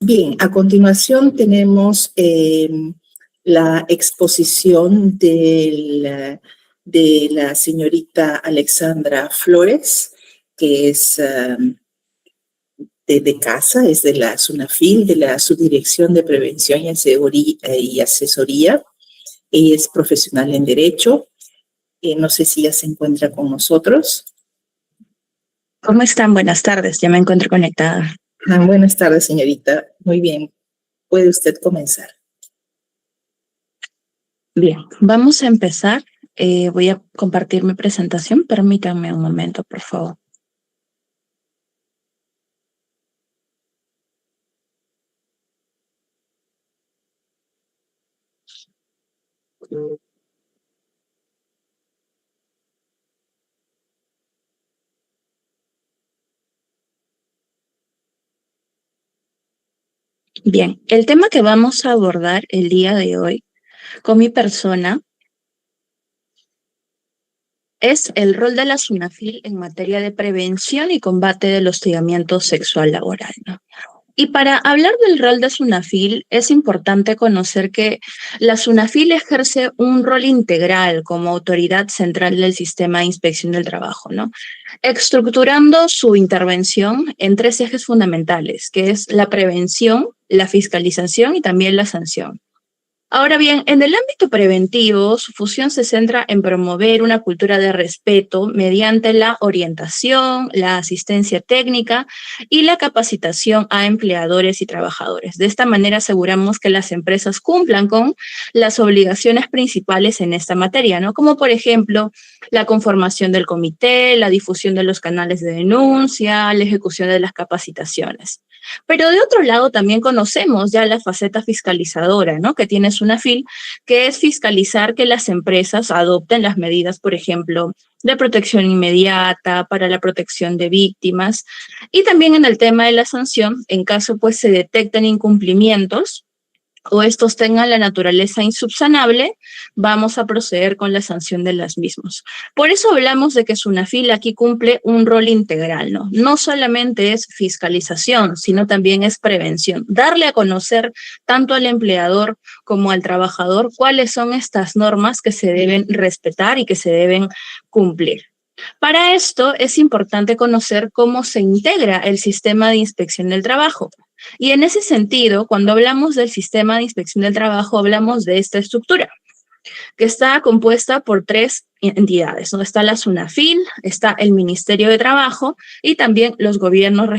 Bien, a continuación tenemos la exposición de la señorita Alexandra Flores, que es de casa, es de la SUNAFIL, de la Subdirección de Prevención y Asesoría. Ella es profesional en Derecho. No sé si ya se encuentra con nosotros. ¿Cómo están? Buenas tardes, ya me encuentro conectada. Buenas tardes, señorita. Muy bien, puede usted comenzar. Bien, vamos a empezar. Voy a compartir mi presentación. Permítanme un momento, por favor. Bien, el tema que vamos a abordar el día de hoy con mi persona es el rol de la SUNAFIL en materia de prevención y combate del hostigamiento sexual laboral, ¿no? Y para hablar del rol de SUNAFIL es importante conocer que la SUNAFIL ejerce un rol integral como autoridad central del sistema de inspección del trabajo, ¿no? Estructurando su intervención en tres ejes fundamentales, que es la prevención, la fiscalización y también la sanción. Ahora bien, en el ámbito preventivo, su función se centra en promover una cultura de respeto mediante la orientación, la asistencia técnica y la capacitación a empleadores y trabajadores. De esta manera aseguramos que las empresas cumplan con las obligaciones principales en esta materia, ¿no? Como por ejemplo, la conformación del comité, la difusión de los canales de denuncia, la ejecución de las capacitaciones. Pero de otro lado también conocemos ya la faceta fiscalizadora, ¿no? Que tiene SUNAFIL, que es fiscalizar que las empresas adopten las medidas, por ejemplo, de protección inmediata, para la protección de víctimas, y también en el tema de la sanción, en caso pues se detecten incumplimientos o estos tengan la naturaleza insubsanable, vamos a proceder con la sanción de las mismas. Por eso hablamos de que SUNAFIL aquí cumple un rol integral, ¿no? No solamente es fiscalización, sino también es prevención. Darle a conocer tanto al empleador como al trabajador cuáles son estas normas que se deben respetar y que se deben cumplir. Para esto es importante conocer cómo se integra el sistema de inspección del trabajo. Y en ese sentido, cuando hablamos del sistema de inspección del trabajo, hablamos de esta estructura, que está compuesta por tres entidades, ¿no? Está la SUNAFIL, está el Ministerio de Trabajo y también los gobiernos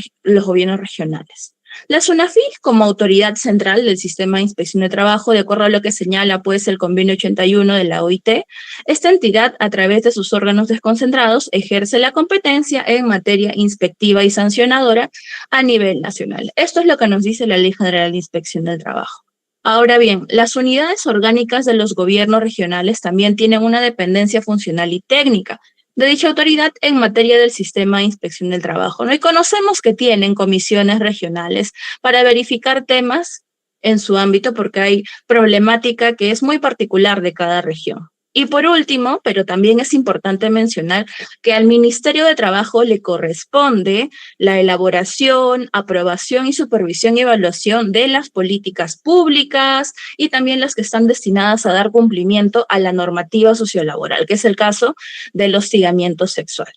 regionales. La SUNAFIL, como autoridad central del sistema de inspección de trabajo, de acuerdo a lo que señala pues el convenio 81 de la OIT, esta entidad, a través de sus órganos desconcentrados, ejerce la competencia en materia inspectiva y sancionadora a nivel nacional. Esto es lo que nos dice la Ley General de Inspección del Trabajo. Ahora bien, las unidades orgánicas de los gobiernos regionales también tienen una dependencia funcional y técnica de dicha autoridad en materia del sistema de inspección del trabajo, ¿no? Y conocemos que tienen comisiones regionales para verificar temas en su ámbito porque hay problemática que es muy particular de cada región. Y por último, pero también es importante mencionar que al Ministerio de Trabajo le corresponde la elaboración, aprobación y supervisión y evaluación de las políticas públicas y también las que están destinadas a dar cumplimiento a la normativa sociolaboral, que es el caso del hostigamiento sexual.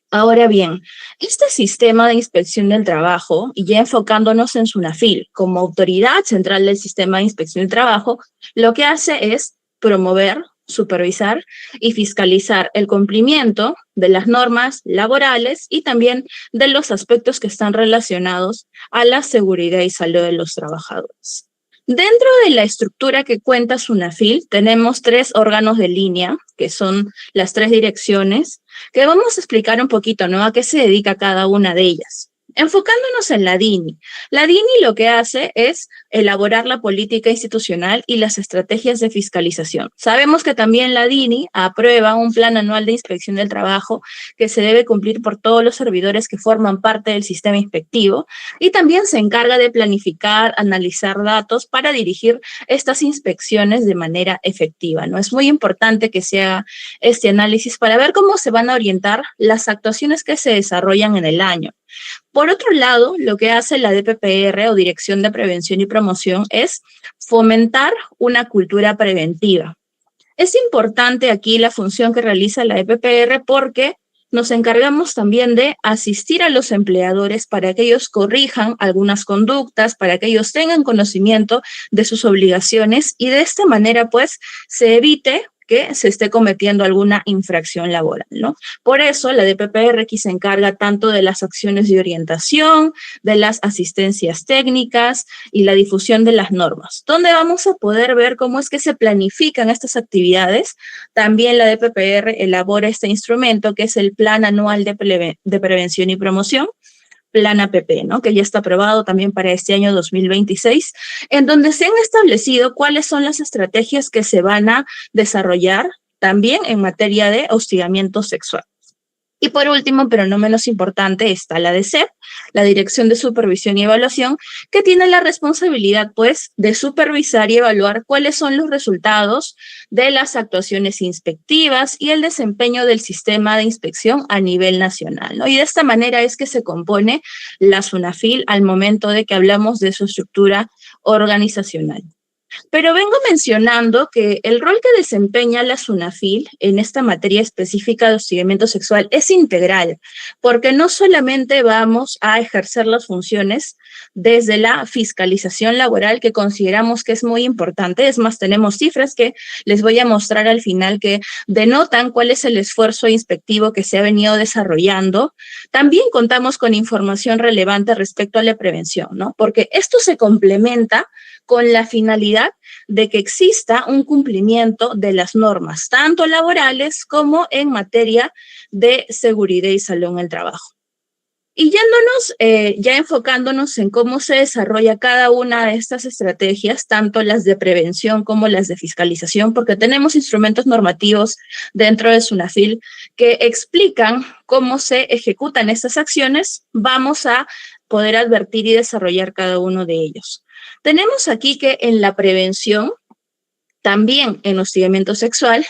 Ahora bien, este sistema de inspección del trabajo, y ya enfocándonos en SUNAFIL como autoridad central del sistema de inspección del trabajo, lo que hace es promover, supervisar y fiscalizar el cumplimiento de las normas laborales y también de los aspectos que están relacionados a la seguridad y salud de los trabajadores. Dentro de la estructura que cuenta SUNAFIL, tenemos tres órganos de línea, que son las tres direcciones, que vamos a explicar un poquito, ¿no? A qué se dedica cada una de ellas. Enfocándonos en la DINI. La DINI lo que hace es elaborar la política institucional y las estrategias de fiscalización. Sabemos que también la DINI aprueba un plan anual de inspección del trabajo que se debe cumplir por todos los servidores que forman parte del sistema inspectivo y también se encarga de planificar, analizar datos para dirigir estas inspecciones de manera efectiva, ¿no? Es muy importante que se haga este análisis para ver cómo se van a orientar las actuaciones que se desarrollan en el año. Por otro lado, lo que hace la DPPR o Dirección de Prevención y Promoción es fomentar una cultura preventiva. Es importante aquí la función que realiza la DPPR porque nos encargamos también de asistir a los empleadores para que ellos corrijan algunas conductas, para que ellos tengan conocimiento de sus obligaciones y de esta manera pues se evite que se esté cometiendo alguna infracción laboral, ¿no? Por eso la DPPR aquí se encarga tanto de las acciones de orientación, de las asistencias técnicas y la difusión de las normas, donde vamos a poder ver cómo es que se planifican estas actividades. También la DPPR elabora este instrumento que es el Plan Anual de Prevención y Promoción, Plan APP, ¿no? Que ya está aprobado también para este año 2026, en donde se han establecido cuáles son las estrategias que se van a desarrollar también en materia de hostigamiento sexual. Y por último, pero no menos importante, está la DSEP, la Dirección de Supervisión y Evaluación, que tiene la responsabilidad, pues, de supervisar y evaluar cuáles son los resultados de las actuaciones inspectivas y el desempeño del sistema de inspección a nivel nacional, ¿no? Y de esta manera es que se compone la SUNAFIL al momento de que hablamos de su estructura organizacional. Pero vengo mencionando que el rol que desempeña la SUNAFIL en esta materia específica de hostigamiento sexual es integral, porque no solamente vamos a ejercer las funciones desde la fiscalización laboral, que consideramos que es muy importante, es más, tenemos cifras que les voy a mostrar al final que denotan cuál es el esfuerzo inspectivo que se ha venido desarrollando. También contamos con información relevante respecto a la prevención, ¿no? Porque esto se complementa con la finalidad de que exista un cumplimiento de las normas, tanto laborales como en materia de seguridad y salud en el trabajo. Y ya enfocándonos en cómo se desarrolla cada una de estas estrategias, tanto las de prevención como las de fiscalización, porque tenemos instrumentos normativos dentro de SUNAFIL que explican cómo se ejecutan estas acciones, vamos a poder advertir y desarrollar cada uno de ellos. Tenemos aquí que en la prevención, también en hostigamiento sexual,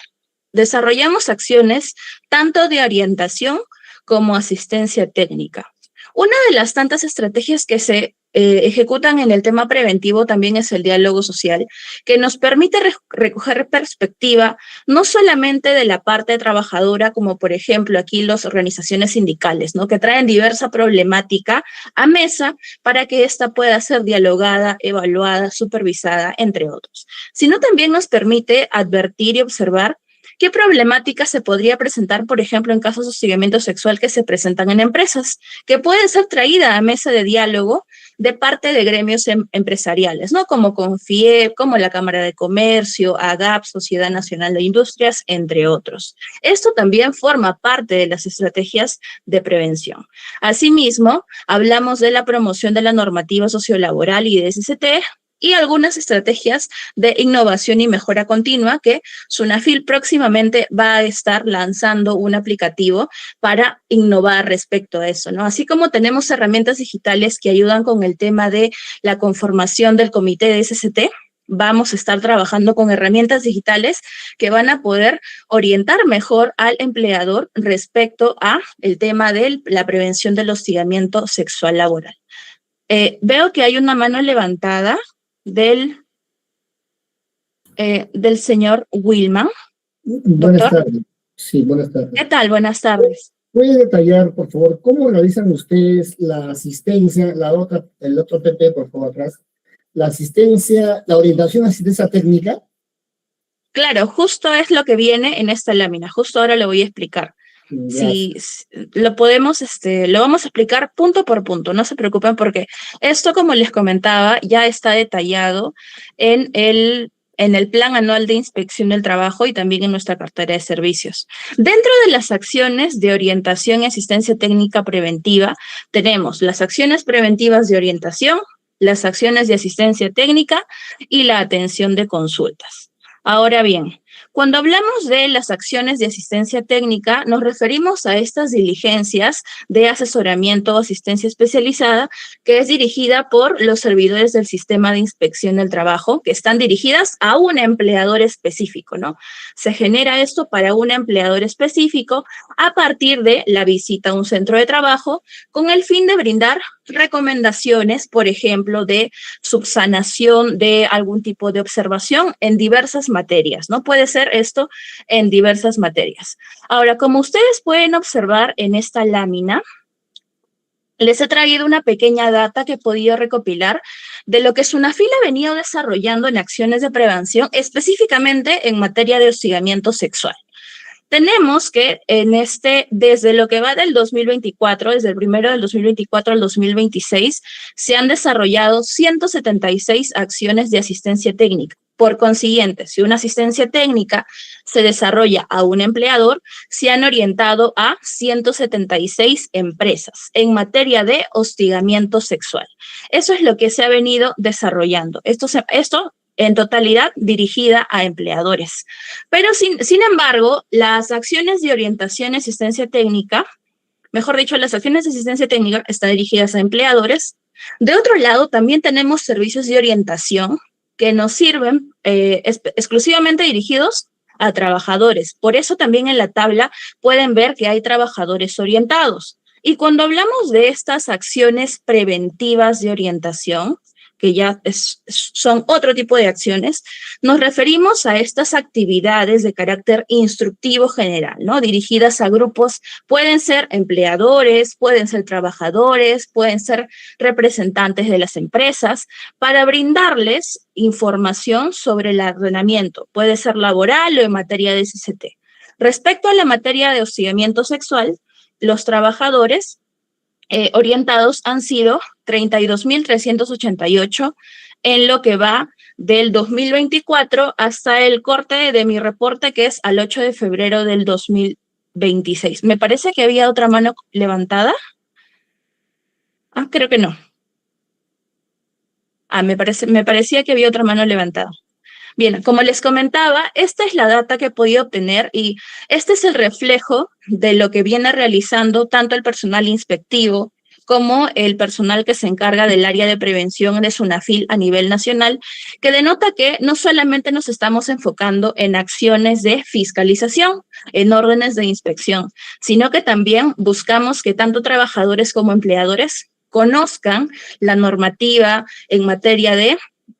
desarrollamos acciones tanto de orientación como asistencia técnica. Una de las tantas estrategias que se ejecutan en el tema preventivo también es el diálogo social, que nos permite recoger perspectiva no solamente de la parte trabajadora, como por ejemplo aquí las organizaciones sindicales, ¿no? Que traen diversa problemática a mesa para que ésta pueda ser dialogada, evaluada, supervisada, entre otros, sino también nos permite advertir y observar ¿qué problemática se podría presentar, por ejemplo, en casos de hostigamiento sexual que se presentan en empresas, que pueden ser traídas a mesa de diálogo de parte de gremios empresariales, ¿no? Como CONFIEP, como la Cámara de Comercio, AGAP, Sociedad Nacional de Industrias, entre otros. Esto también forma parte de las estrategias de prevención. Asimismo, hablamos de la promoción de la normativa sociolaboral y de SST, y algunas estrategias de innovación y mejora continua que SUNAFIL próximamente va a estar lanzando un aplicativo para innovar respecto a eso, ¿no? Así como tenemos herramientas digitales que ayudan con el tema de la conformación del comité de SST, vamos a estar trabajando con herramientas digitales que van a poder orientar mejor al empleador respecto a el tema de la prevención del hostigamiento sexual laboral. Veo que hay una mano levantada del señor Wilman. Buenas tardes. Sí, buenas tardes. ¿Qué tal? Buenas tardes. ¿Puede detallar, por favor, cómo realizan ustedes la asistencia, el otro PP, por favor, atrás, la asistencia, la orientación, asistencia técnica? Claro, justo es lo que viene en esta lámina, justo ahora lo voy a explicar. Si lo podemos, lo vamos a explicar punto por punto, no se preocupen porque esto, como les comentaba, ya está detallado en el Plan Anual de Inspección del Trabajo y también en nuestra cartera de servicios. Dentro de las acciones de orientación y asistencia técnica preventiva, tenemos las acciones preventivas de orientación, las acciones de asistencia técnica y la atención de consultas. Ahora bien, Cuando hablamos de las acciones de asistencia técnica, nos referimos a estas diligencias de asesoramiento o asistencia especializada que es dirigida por los servidores del sistema de inspección del trabajo, que están dirigidas a un empleador específico, ¿no? Se genera esto para un empleador específico a partir de la visita a un centro de trabajo con el fin de brindar recomendaciones, por ejemplo, de subsanación de algún tipo de observación en diversas materias, ¿no? Puede ser esto en diversas materias. Ahora, como ustedes pueden observar en esta lámina, les he traído una pequeña data que he podido recopilar de lo que SUNAFIL ha venido desarrollando en acciones de prevención, específicamente en materia de hostigamiento sexual. Tenemos que desde lo que va del 2024, desde el 1 del 2024 al 2026, se han desarrollado 176 acciones de asistencia técnica. Por consiguiente, si una asistencia técnica se desarrolla a un empleador, se han orientado a 176 empresas en materia de hostigamiento sexual. Eso es lo que se ha venido desarrollando. Esto en totalidad dirigida a empleadores. Pero sin embargo, las acciones de orientación y asistencia técnica, mejor dicho, las acciones de asistencia técnica están dirigidas a empleadores. De otro lado, también tenemos servicios de orientación que nos sirven exclusivamente dirigidos a trabajadores. Por eso también en la tabla pueden ver que hay trabajadores orientados. Y cuando hablamos de estas acciones preventivas de orientación, que ya son otro tipo de acciones, nos referimos a estas actividades de carácter instructivo general, ¿no? Dirigidas a grupos, pueden ser empleadores, pueden ser trabajadores, pueden ser representantes de las empresas, para brindarles información sobre el ordenamiento, puede ser laboral o en materia de CCT. Respecto a la materia de hostigamiento sexual, los trabajadores orientados han sido 32.388 en lo que va del 2024 hasta el corte de mi reporte, que es al 8 de febrero del 2026. Me parece que había otra mano levantada. Creo que no. Me parecía que había otra mano levantada. Bien, como les comentaba, esta es la data que he podido obtener y este es el reflejo de lo que viene realizando tanto el personal inspectivo como el personal que se encarga del área de prevención de SUNAFIL a nivel nacional, que denota que no solamente nos estamos enfocando en acciones de fiscalización, en órdenes de inspección, sino que también buscamos que tanto trabajadores como empleadores conozcan la normativa en materia de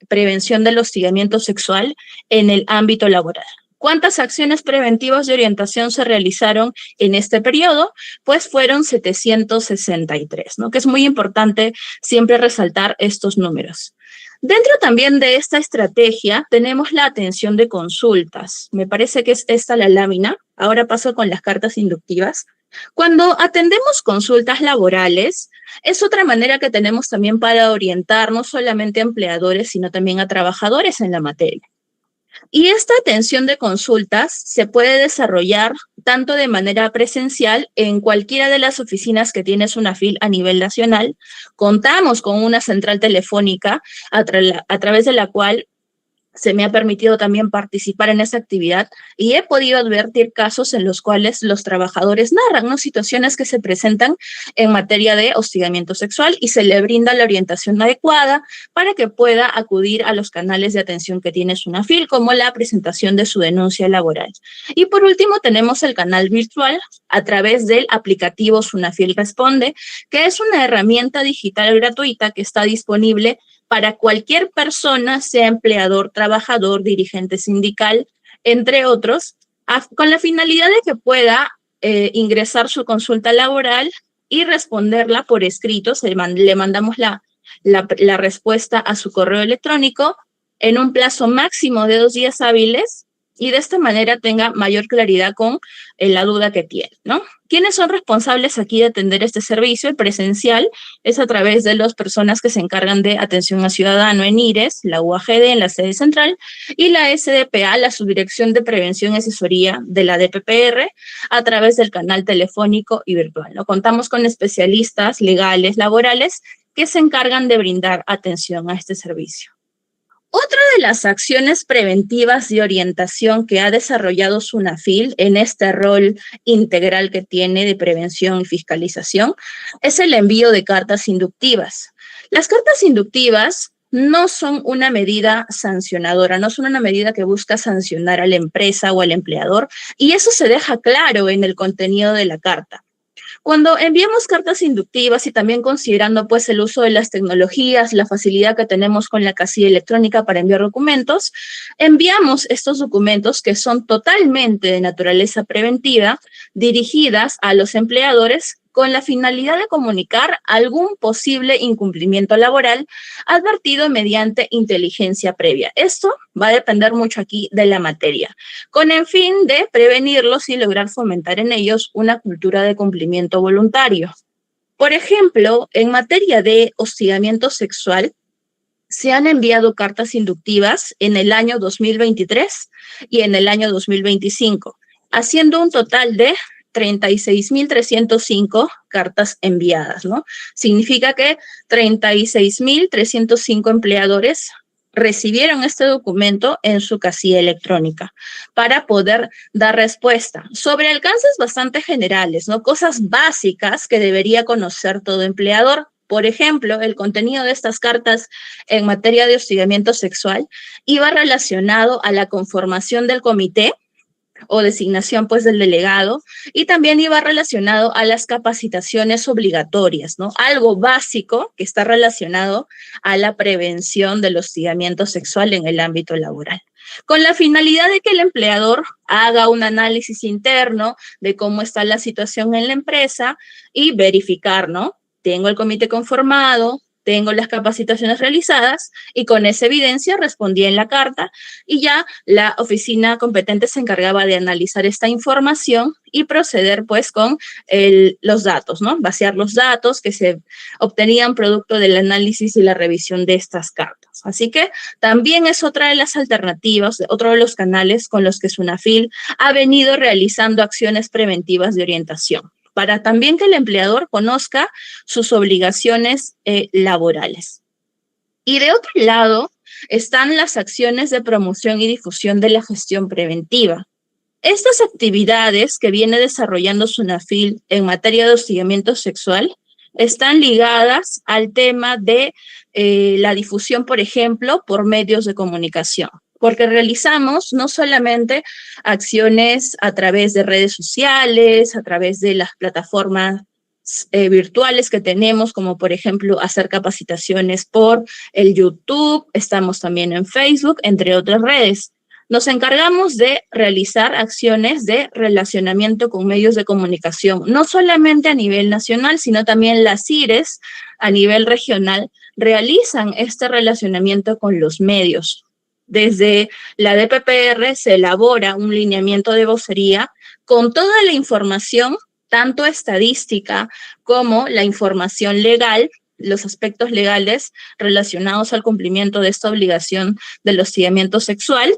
prevención del hostigamiento sexual en el ámbito laboral. ¿Cuántas acciones preventivas de orientación se realizaron en este periodo? Pues fueron 763, ¿no? Que es muy importante siempre resaltar estos números. Dentro también de esta estrategia tenemos la atención de consultas. Me parece que es esta la lámina. Ahora paso con las cartas inductivas. Cuando atendemos consultas laborales, es otra manera que tenemos también para orientar no solamente a empleadores, sino también a trabajadores en la materia. Y esta atención de consultas se puede desarrollar tanto de manera presencial en cualquiera de las oficinas que tiene SUNAFIL a nivel nacional. Contamos con una central telefónica a través de la cual se me ha permitido también participar en esa actividad y he podido advertir casos en los cuales los trabajadores narran, ¿no?, situaciones que se presentan en materia de hostigamiento sexual y se le brinda la orientación adecuada para que pueda acudir a los canales de atención que tiene SUNAFIL, como la presentación de su denuncia laboral. Y por último tenemos el canal virtual a través del aplicativo SUNAFIL Responde, que es una herramienta digital gratuita que está disponible para cualquier persona, sea empleador, trabajador, dirigente sindical, entre otros, con la finalidad de que pueda ingresar su consulta laboral y responderla por escrito. Le mandamos la respuesta a su correo electrónico en un plazo máximo de 2 días hábiles y de esta manera tenga mayor claridad con la duda que tiene, ¿no? ¿Quiénes son responsables aquí de atender este servicio? El presencial es a través de las personas que se encargan de atención al ciudadano en IRES, la UAGD en la sede central y la SDPA, la Subdirección de Prevención y Asesoría de la DPPR, a través del canal telefónico y virtual, ¿no? Contamos con especialistas legales, laborales, que se encargan de brindar atención a este servicio. Otra de las acciones preventivas de orientación que ha desarrollado SUNAFIL en este rol integral que tiene de prevención y fiscalización es el envío de cartas inductivas. Las cartas inductivas no son una medida sancionadora, no son una medida que busca sancionar a la empresa o al empleador, y eso se deja claro en el contenido de la carta. Cuando enviamos cartas inductivas y también considerando pues el uso de las tecnologías, la facilidad que tenemos con la casilla electrónica para enviar documentos, enviamos estos documentos que son totalmente de naturaleza preventiva, dirigidas a los empleadores con la finalidad de comunicar algún posible incumplimiento laboral advertido mediante inteligencia previa. Esto va a depender mucho aquí de la materia, con el fin de prevenirlos y lograr fomentar en ellos una cultura de cumplimiento voluntario. Por ejemplo, en materia de hostigamiento sexual, se han enviado cartas inductivas en el año 2023 y en el año 2025, haciendo un total de 36.305 cartas enviadas, ¿no? Significa que 36.305 empleadores recibieron este documento en su casilla electrónica para poder dar respuesta sobre alcances bastante generales, ¿no? Cosas básicas que debería conocer todo empleador. Por ejemplo, el contenido de estas cartas en materia de hostigamiento sexual iba relacionado a la conformación del comité o designación pues del delegado, y también iba relacionado a las capacitaciones obligatorias, ¿no? Algo básico que está relacionado a la prevención del hostigamiento sexual en el ámbito laboral, con la finalidad de que el empleador haga un análisis interno de cómo está la situación en la empresa y verificar, ¿no? Tengo el comité conformado, tengo las capacitaciones realizadas, y con esa evidencia respondí en la carta, y ya la oficina competente se encargaba de analizar esta información y proceder pues con los datos, ¿no? Vaciar los datos que se obtenían producto del análisis y la revisión de estas cartas. Así que también es otra de las alternativas, otro de los canales con los que SUNAFIL ha venido realizando acciones preventivas de orientación, para también que el empleador conozca sus obligaciones laborales. Y de otro lado están las acciones de promoción y difusión de la gestión preventiva. Estas actividades que viene desarrollando SUNAFIL en materia de hostigamiento sexual están ligadas al tema de la difusión, por ejemplo, por medios de comunicación, porque realizamos no solamente acciones a través de redes sociales, a través de las plataformas virtuales que tenemos, como por ejemplo hacer capacitaciones por el YouTube, estamos también en Facebook, entre otras redes. Nos encargamos de realizar acciones de relacionamiento con medios de comunicación, no solamente a nivel nacional, sino también las IRES a nivel regional realizan este relacionamiento con los medios. Desde la DPPR se elabora un lineamiento de vocería con toda la información, tanto estadística como la información legal, los aspectos legales relacionados al cumplimiento de esta obligación del hostigamiento sexual,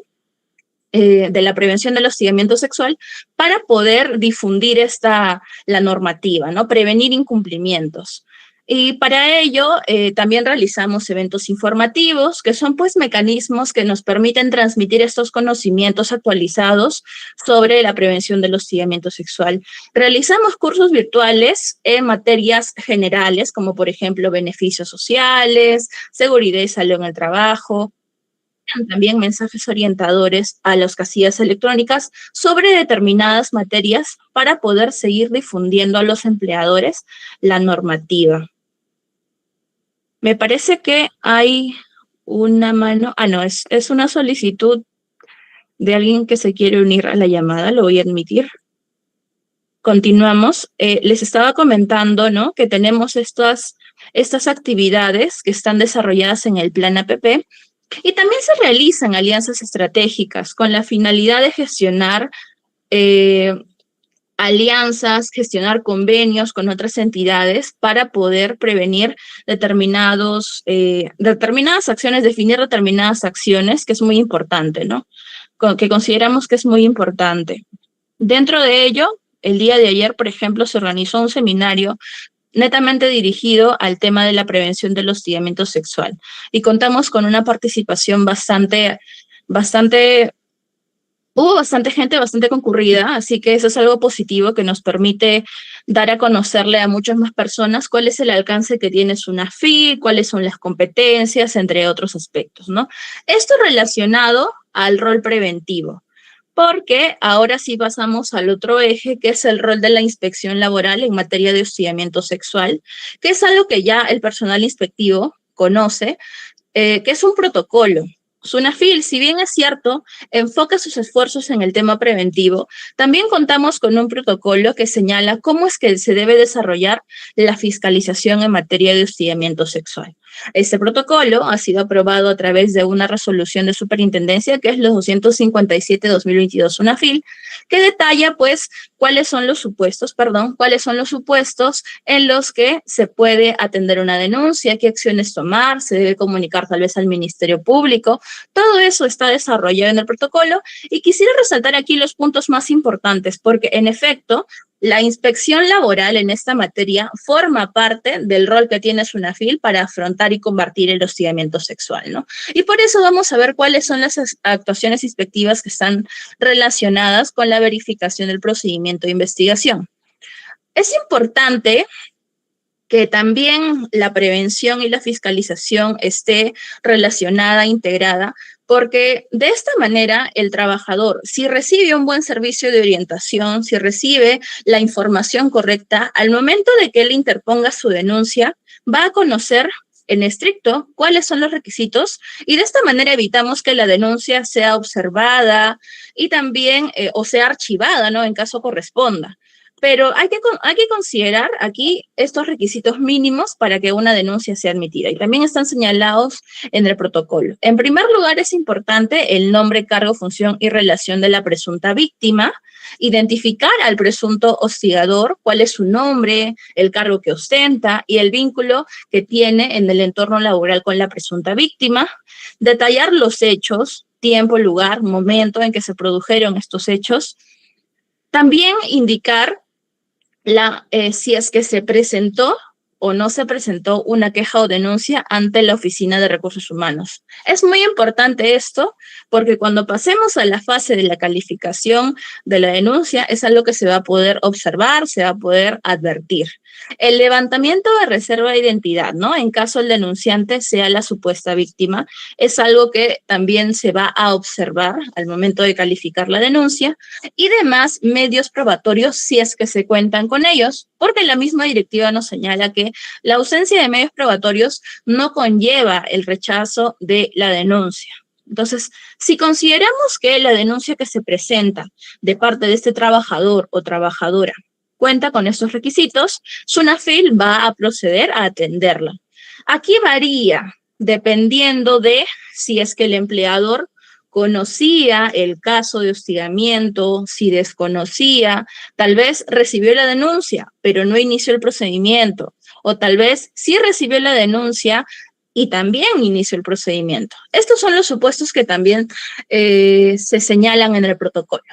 de la prevención del hostigamiento sexual, para poder difundir la normativa, ¿no? Prevenir incumplimientos. Y para ello también realizamos eventos informativos, que son pues mecanismos que nos permiten transmitir estos conocimientos actualizados sobre la prevención del hostigamiento sexual. Realizamos cursos virtuales en materias generales, como por ejemplo beneficios sociales, seguridad y salud en el trabajo. También mensajes orientadores a las casillas electrónicas sobre determinadas materias para poder seguir difundiendo a los empleadores la normativa. Me parece que hay una mano, no, es una solicitud de alguien que se quiere unir a la llamada, lo voy a admitir. Continuamos. Les estaba comentando, ¿no?, que tenemos estas actividades que están desarrolladas en el Plan APP, y también se realizan alianzas estratégicas con la finalidad de gestionar alianzas, gestionar convenios con otras entidades para poder prevenir determinadas acciones, definir determinadas acciones, que es muy importante, ¿no? Que consideramos que es muy importante. Dentro de ello, el día de ayer, por ejemplo, se organizó un seminario netamente dirigido al tema de la prevención del hostigamiento sexual. Y contamos con una participación hubo bastante gente, bastante concurrida, así que eso es algo positivo que nos permite dar a conocerle a muchas más personas cuál es el alcance que tiene SUNAFIL, cuáles son las competencias, entre otros aspectos, ¿no? Esto relacionado al rol preventivo, porque ahora sí pasamos al otro eje, que es el rol de la inspección laboral en materia de hostigamiento sexual, que es algo que ya el personal inspectivo conoce, que es un protocolo. SUNAFIL, si bien es cierto, enfoca sus esfuerzos en el tema preventivo, también contamos con un protocolo que señala cómo es que se debe desarrollar la fiscalización en materia de hostigamiento sexual. Este protocolo ha sido aprobado a través de una resolución de superintendencia, que es los 257-2022 SUNAFIL, que detalla, pues, cuáles son los supuestos en los que se puede atender una denuncia, qué acciones tomar, se debe comunicar tal vez al Ministerio Público. Todo eso está desarrollado en el protocolo y quisiera resaltar aquí los puntos más importantes, porque en efecto, la inspección laboral en esta materia forma parte del rol que tiene SUNAFIL para afrontar y combatir el hostigamiento sexual, ¿no? Y por eso vamos a ver cuáles son las actuaciones inspectivas que están relacionadas con la verificación del procedimiento de investigación. Es importante que también la prevención y la fiscalización esté relacionada, integrada, porque de esta manera el trabajador, si recibe un buen servicio de orientación, si recibe la información correcta, al momento de que él interponga su denuncia, va a conocer en estricto cuáles son los requisitos y de esta manera evitamos que la denuncia sea observada y también o sea archivada, ¿no? En caso corresponda. Pero hay que considerar aquí estos requisitos mínimos para que una denuncia sea admitida y también están señalados en el protocolo. En primer lugar, es importante el nombre, cargo, función y relación de la presunta víctima, identificar al presunto hostigador, cuál es su nombre, el cargo que ostenta y el vínculo que tiene en el entorno laboral con la presunta víctima, detallar los hechos, tiempo, lugar, momento en que se produjeron estos hechos, también indicar si es que se presentó o no se presentó una queja o denuncia ante la Oficina de Recursos Humanos. Es muy importante esto porque cuando pasemos a la fase de la calificación de la denuncia es algo que se va a poder observar, se va a poder advertir. El levantamiento de reserva de identidad, ¿no? En caso el denunciante sea la supuesta víctima, es algo que también se va a observar al momento de calificar la denuncia y demás medios probatorios si es que se cuentan con ellos, porque la misma directiva nos señala que la ausencia de medios probatorios no conlleva el rechazo de la denuncia. Entonces, si consideramos que la denuncia que se presenta de parte de este trabajador o trabajadora cuenta con estos requisitos, SUNAFIL va a proceder a atenderla. Aquí varía dependiendo de si es que el empleador conocía el caso de hostigamiento, si desconocía, tal vez recibió la denuncia, pero no inició el procedimiento, o tal vez sí recibió la denuncia y también inició el procedimiento. Estos son los supuestos que también se señalan en el protocolo.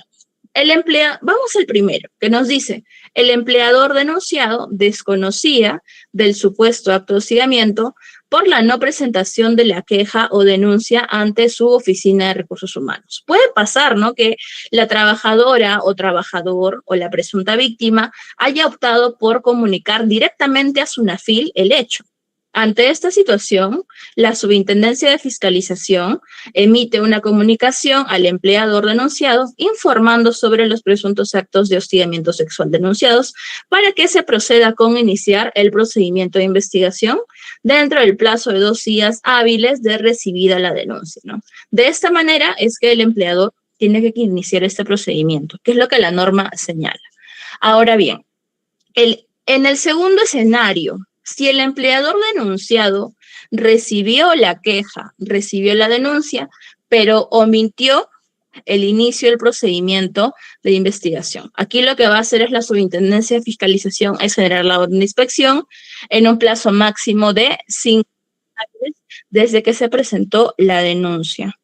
Vamos al primero, que nos dice, el empleador denunciado desconocía del supuesto acto de hostigamiento por la no presentación de la queja o denuncia ante su Oficina de Recursos Humanos. Puede pasar, ¿no?, que la trabajadora o trabajador o la presunta víctima haya optado por comunicar directamente a SUNAFIL el hecho. Ante esta situación, la Superintendencia de Fiscalización emite una comunicación al empleador denunciado informando sobre los presuntos actos de hostigamiento sexual denunciados para que se proceda con iniciar el procedimiento de investigación dentro del plazo de 2 días hábiles de recibida la denuncia, ¿no? De esta manera es que el empleador tiene que iniciar este procedimiento, que es lo que la norma señala. Ahora bien, en el segundo escenario, si el empleador denunciado recibió la queja, recibió la denuncia, pero omitió el inicio del procedimiento de investigación. Aquí lo que va a hacer es la Superintendencia de Fiscalización es generar la orden de inspección en un plazo máximo de 5 años desde que se presentó la denuncia.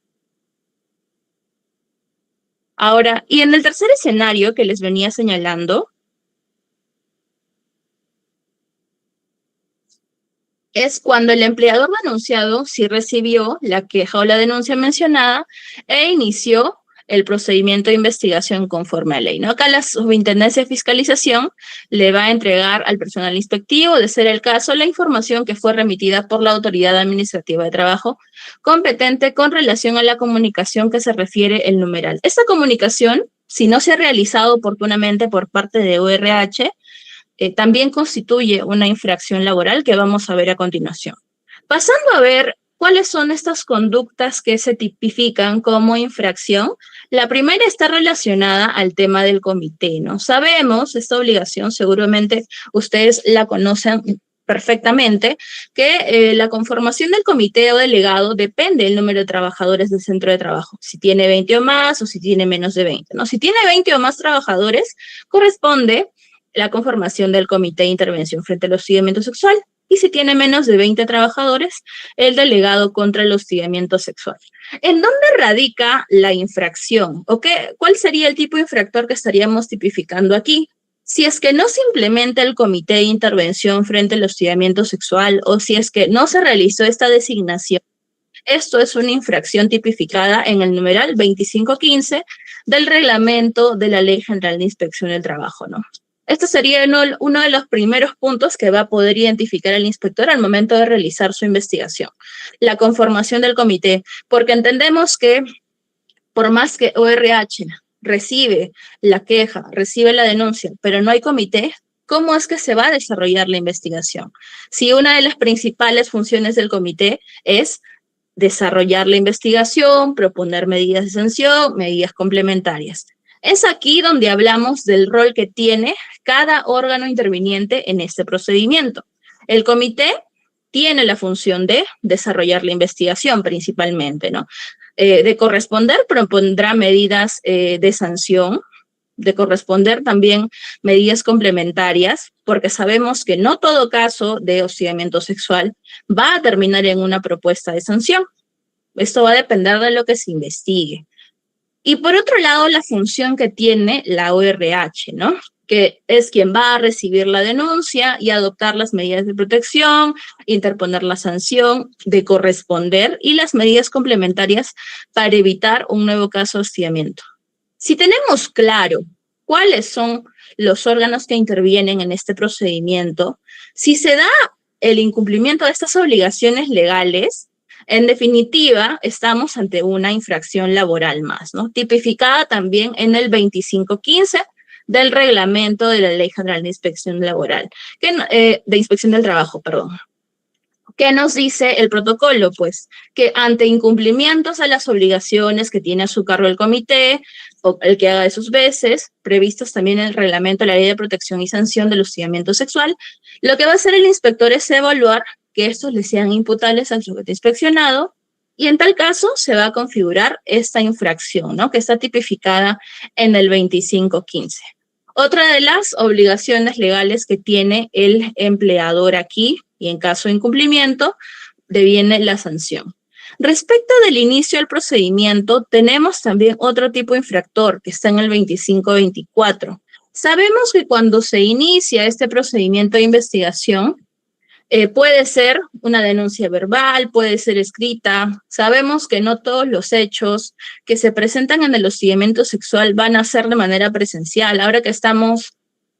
Ahora, y en el tercer escenario que les venía señalando, es cuando el empleador denunciado sí recibió la queja o la denuncia mencionada e inició el procedimiento de investigación conforme a ley, ¿no? Acá la Superintendencia de Fiscalización le va a entregar al personal inspectivo, de ser el caso, la información que fue remitida por la Autoridad Administrativa de Trabajo competente con relación a la comunicación que se refiere el numeral. Esta comunicación, si no se ha realizado oportunamente por parte de ORH, también constituye una infracción laboral que vamos a ver a continuación. Pasando a ver cuáles son estas conductas que se tipifican como infracción, la primera está relacionada al tema del comité, ¿no? Sabemos, esta obligación seguramente ustedes la conocen perfectamente, que la conformación del comité o delegado depende del número de trabajadores del centro de trabajo, si tiene 20 o más o si tiene menos de 20, ¿no? Si tiene 20 o más trabajadores, corresponde la conformación del comité de intervención frente al hostigamiento sexual, y si tiene menos de 20 trabajadores, el delegado contra el hostigamiento sexual. ¿En dónde radica la infracción? ¿O cuál sería el tipo de infractor que estaríamos tipificando aquí? Si es que no se implementa el comité de intervención frente al hostigamiento sexual o si es que no se realizó esta designación, esto es una infracción tipificada en el numeral 2515 del reglamento de la Ley General de Inspección del Trabajo, ¿no? Este sería uno de los primeros puntos que va a poder identificar el inspector al momento de realizar su investigación. La conformación del comité, porque entendemos que por más que ORH recibe la queja, recibe la denuncia, pero no hay comité, ¿cómo es que se va a desarrollar la investigación? Si una de las principales funciones del comité es desarrollar la investigación, proponer medidas de sanción, medidas complementarias. Es aquí donde hablamos del rol que tiene cada órgano interviniente en este procedimiento. El comité tiene la función de desarrollar la investigación principalmente, ¿no? De corresponder, propondrá medidas de sanción, de corresponder también medidas complementarias, porque sabemos que no todo caso de hostigamiento sexual va a terminar en una propuesta de sanción. Esto va a depender de lo que se investigue. Y por otro lado, la función que tiene la ORH, ¿no? Que es quien va a recibir la denuncia y adoptar las medidas de protección, interponer la sanción, de corresponder y las medidas complementarias para evitar un nuevo caso de hostigamiento. Si tenemos claro cuáles son los órganos que intervienen en este procedimiento, si se da el incumplimiento de estas obligaciones legales, en definitiva, estamos ante una infracción laboral más, ¿no? Tipificada también en el 2515 del reglamento de la Ley General de Inspección Laboral, de Inspección del Trabajo, perdón. ¿Qué nos dice el protocolo? Pues que ante incumplimientos a las obligaciones que tiene a su cargo el comité o el que haga de sus veces, previstos también en el reglamento de la Ley de Protección y Sanción del Hostigamiento Sexual, lo que va a hacer el inspector es evaluar que estos le sean imputables al sujeto inspeccionado y en tal caso se va a configurar esta infracción, ¿no? Que está tipificada en el 2515. Otra de las obligaciones legales que tiene el empleador aquí, y en caso de incumplimiento, deviene la sanción. Respecto del inicio del procedimiento, tenemos también otro tipo de infractor que está en el 2524. Sabemos que cuando se inicia este procedimiento de investigación, puede ser una denuncia verbal, puede ser escrita. Sabemos que no todos los hechos que se presentan en el hostigamiento sexual van a ser de manera presencial. Ahora que estamos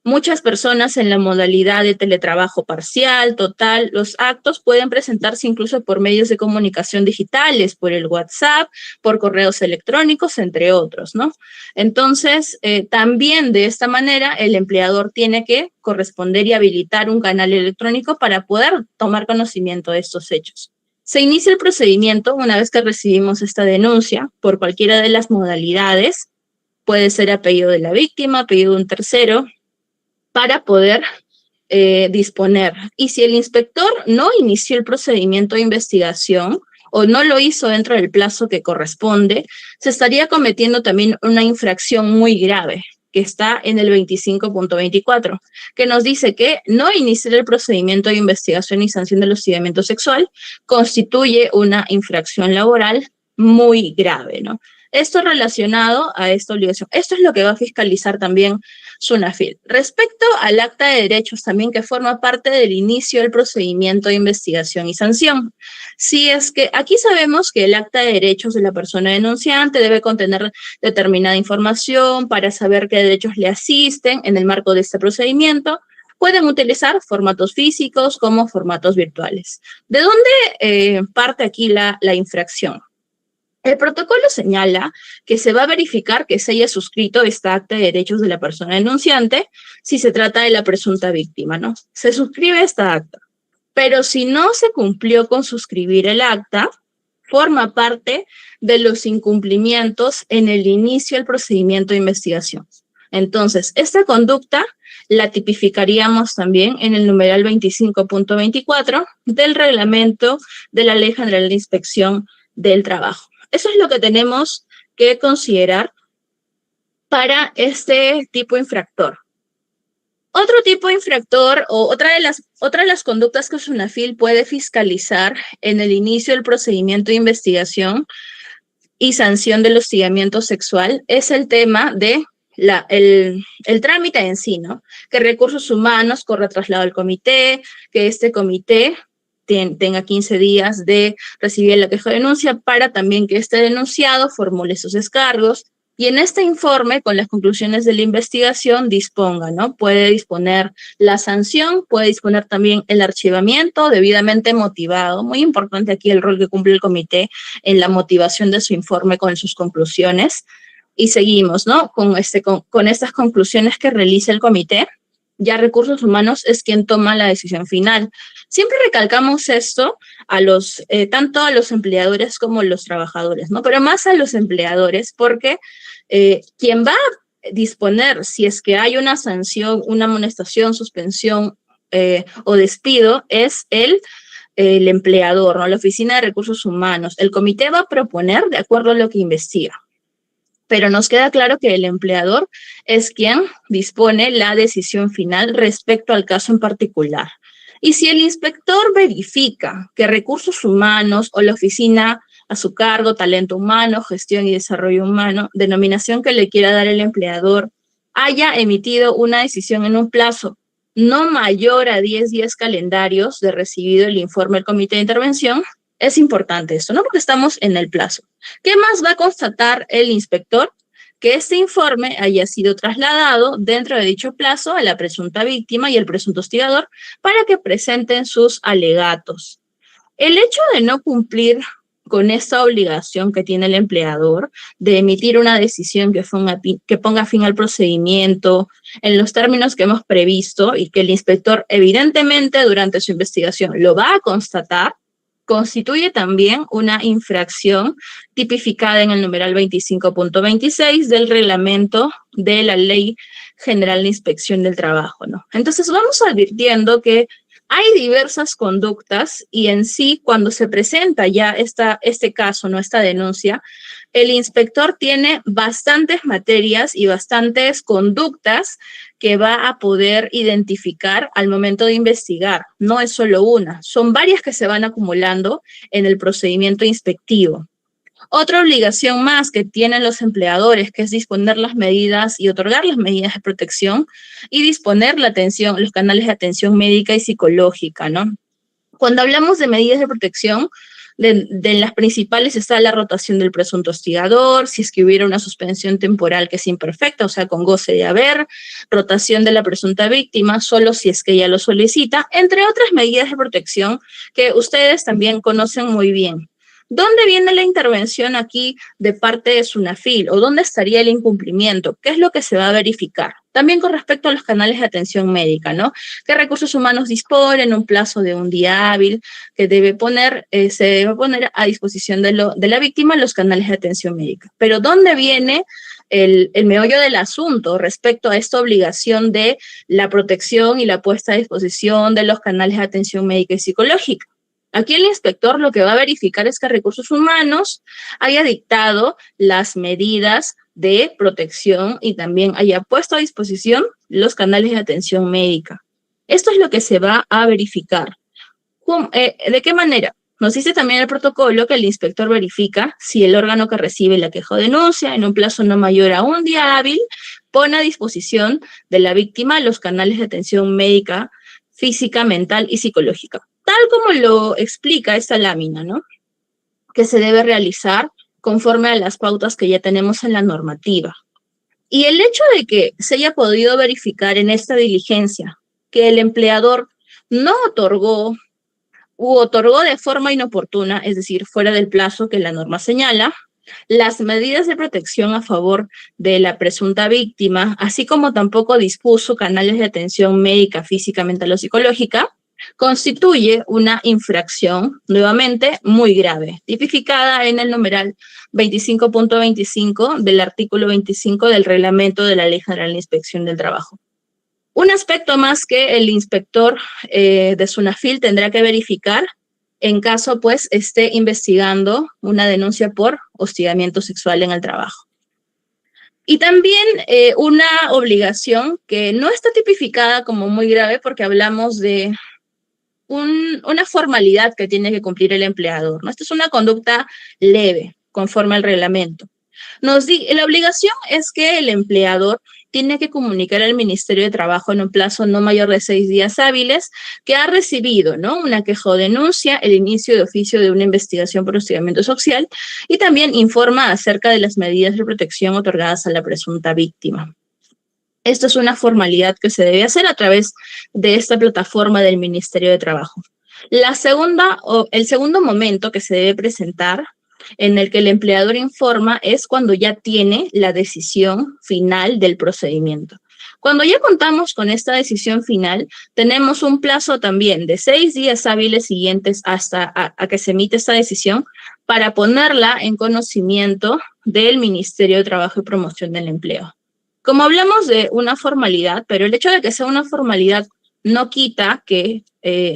muchas personas en la modalidad de teletrabajo parcial, total, los actos pueden presentarse incluso por medios de comunicación digitales, por el WhatsApp, por correos electrónicos, entre otros, ¿no? Entonces, también de esta manera, el empleador tiene que corresponder y habilitar un canal electrónico para poder tomar conocimiento de estos hechos. Se inicia el procedimiento una vez que recibimos esta denuncia por cualquiera de las modalidades, puede ser apellido de la víctima, apellido de un tercero, para poder disponer. Y si el inspector no inició el procedimiento de investigación o no lo hizo dentro del plazo que corresponde, se estaría cometiendo también una infracción muy grave, que está en el 25.24, que nos dice que no iniciar el procedimiento de investigación y sanción del hostigamiento sexual constituye una infracción laboral muy grave, ¿no? Esto relacionado a esta obligación. Esto es lo que va a fiscalizar también SUNAFIL. Respecto al acta de derechos también, que forma parte del inicio del procedimiento de investigación y sanción. Si es que aquí sabemos que el acta de derechos de la persona denunciante debe contener determinada información para saber qué derechos le asisten en el marco de este procedimiento. Pueden utilizar formatos físicos como formatos virtuales. ¿De dónde parte aquí la infracción? El protocolo señala que se va a verificar que se haya suscrito esta acta de derechos de la persona denunciante si se trata de la presunta víctima, ¿no? Se suscribe esta acta, pero si no se cumplió con suscribir el acta, forma parte de los incumplimientos en el inicio del procedimiento de investigación. Entonces, esta conducta la tipificaríamos también en el numeral 25.24 del reglamento de la Ley General de Inspección del Trabajo. Eso es lo que tenemos que considerar para este tipo infractor. Otro tipo de infractor o otra de las conductas que SUNAFIL puede fiscalizar en el inicio del procedimiento de investigación y sanción del hostigamiento sexual es el tema de el trámite en sí, ¿no? Que Recursos Humanos corra traslado al comité, que este comité tenga 15 días de recibir la queja de denuncia para también que este denunciado formule sus descargos y en este informe, con las conclusiones de la investigación, disponga, ¿no? Puede disponer la sanción, puede disponer también el archivamiento debidamente motivado. Muy importante aquí el rol que cumple el comité en la motivación de su informe con sus conclusiones. Y seguimos, ¿no? Con estas conclusiones que realiza el comité. Ya Recursos Humanos es quien toma la decisión final. Siempre recalcamos esto tanto a los empleadores como a los trabajadores, ¿no? Pero más a los empleadores, porque quien va a disponer si es que hay una sanción, una amonestación, suspensión o despido es el empleador, ¿no? La Oficina de Recursos Humanos. El comité va a proponer de acuerdo a lo que investiga. Pero nos queda claro que el empleador es quien dispone la decisión final respecto al caso en particular. Y si el inspector verifica que Recursos Humanos o la oficina a su cargo, talento humano, gestión y desarrollo humano, denominación que le quiera dar el empleador, haya emitido una decisión en un plazo no mayor a 10 días calendarios de recibido el informe del comité de intervención, es importante esto, ¿no? Porque estamos en el plazo. ¿Qué más va a constatar el inspector? Que este informe haya sido trasladado dentro de dicho plazo a la presunta víctima y el presunto hostigador para que presenten sus alegatos. El hecho de no cumplir con esta obligación que tiene el empleador de emitir una decisión que ponga fin al procedimiento en los términos que hemos previsto y que el inspector evidentemente durante su investigación lo va a constatar, constituye también una infracción tipificada en el numeral 25.26 del reglamento de la Ley General de Inspección del Trabajo, ¿no? Entonces vamos advirtiendo que hay diversas conductas y en sí cuando se presenta ya este caso, ¿no? Esta denuncia, el inspector tiene bastantes materias y bastantes conductas que va a poder identificar al momento de investigar. No es solo una, son varias que se van acumulando en el procedimiento inspectivo. Otra obligación más que tienen los empleadores, que es disponer las medidas y otorgar las medidas de protección y disponer la atención, los canales de atención médica y psicológica, ¿no? Cuando hablamos de medidas de protección, de las principales está la rotación del presunto hostigador, si es que hubiera una suspensión temporal que es imperfecta, o sea, con goce de haber, rotación de la presunta víctima, solo si es que ella lo solicita, entre otras medidas de protección que ustedes también conocen muy bien. ¿Dónde viene la intervención aquí de parte de SUNAFIL o dónde estaría el incumplimiento? ¿Qué es lo que se va a verificar? También con respecto a los canales de atención médica, ¿no? ¿Qué Recursos Humanos disponen un plazo de un día hábil que se debe poner a disposición de la víctima los canales de atención médica? Pero ¿dónde viene el meollo del asunto respecto a esta obligación de la protección y la puesta a disposición de los canales de atención médica y psicológica? Aquí el inspector lo que va a verificar es que Recursos Humanos haya dictado las medidas de protección y también haya puesto a disposición los canales de atención médica. Esto es lo que se va a verificar. ¿De qué manera? Nos dice también el protocolo que el inspector verifica si el órgano que recibe la queja o denuncia en un plazo no mayor a un día hábil pone a disposición de la víctima los canales de atención médica, física, mental y psicológica. Tal como lo explica esta lámina, ¿no? Que se debe realizar conforme a las pautas que ya tenemos en la normativa. Y el hecho de que se haya podido verificar en esta diligencia que el empleador no otorgó u otorgó de forma inoportuna, es decir, fuera del plazo que la norma señala, las medidas de protección a favor de la presunta víctima, así como tampoco dispuso canales de atención médica, física, mental o psicológica, constituye una infracción, nuevamente, muy grave, tipificada en el numeral 25.25 del artículo 25 del reglamento de la Ley General de Inspección del Trabajo. Un aspecto más que el inspector de SUNAFIL tendrá que verificar en caso pues esté investigando una denuncia por hostigamiento sexual en el trabajo. Y también una obligación que no está tipificada como muy grave porque hablamos de una formalidad que tiene que cumplir el empleador, ¿no? Esta es una conducta leve, conforme al reglamento. La obligación es que el empleador tiene que comunicar al Ministerio de Trabajo en un plazo no mayor de 6 días hábiles que ha recibido, ¿no?, una queja o denuncia, el inicio de oficio de una investigación por hostigamiento social y también informa acerca de las medidas de protección otorgadas a la presunta víctima. Esto es una formalidad que se debe hacer a través de esta plataforma del Ministerio de Trabajo. El segundo momento que se debe presentar en el que el empleador informa es cuando ya tiene la decisión final del procedimiento. Cuando ya contamos con esta decisión final, tenemos un plazo también de 6 días hábiles siguientes hasta a que se emite esta decisión para ponerla en conocimiento del Ministerio de Trabajo y Promoción del Empleo. Como hablamos de una formalidad, pero el hecho de que sea una formalidad no quita que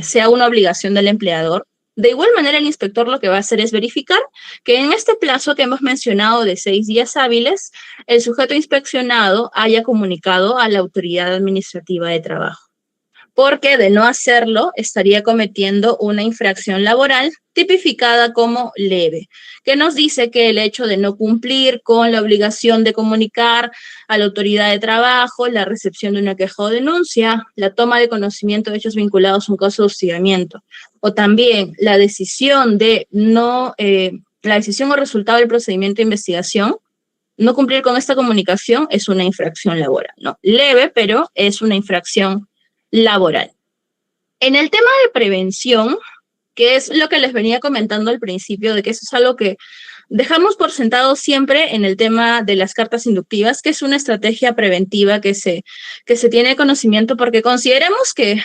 sea una obligación del empleador. De igual manera, el inspector lo que va a hacer es verificar que en este plazo que hemos mencionado de 6 días hábiles, el sujeto inspeccionado haya comunicado a la autoridad administrativa de trabajo. Porque de no hacerlo, estaría cometiendo una infracción laboral tipificada como leve, que nos dice que el hecho de no cumplir con la obligación de comunicar a la autoridad de trabajo la recepción de una queja o denuncia, la toma de conocimiento de hechos vinculados a un caso de hostigamiento, o también la decisión o resultado del procedimiento de investigación, no cumplir con esta comunicación es una infracción laboral, ¿no? Leve, pero es una infracción laboral. En el tema de prevención, que es lo que les venía comentando al principio, de que eso es algo que dejamos por sentado siempre en el tema de las cartas inductivas, que es una estrategia preventiva que se tiene conocimiento, porque consideramos que,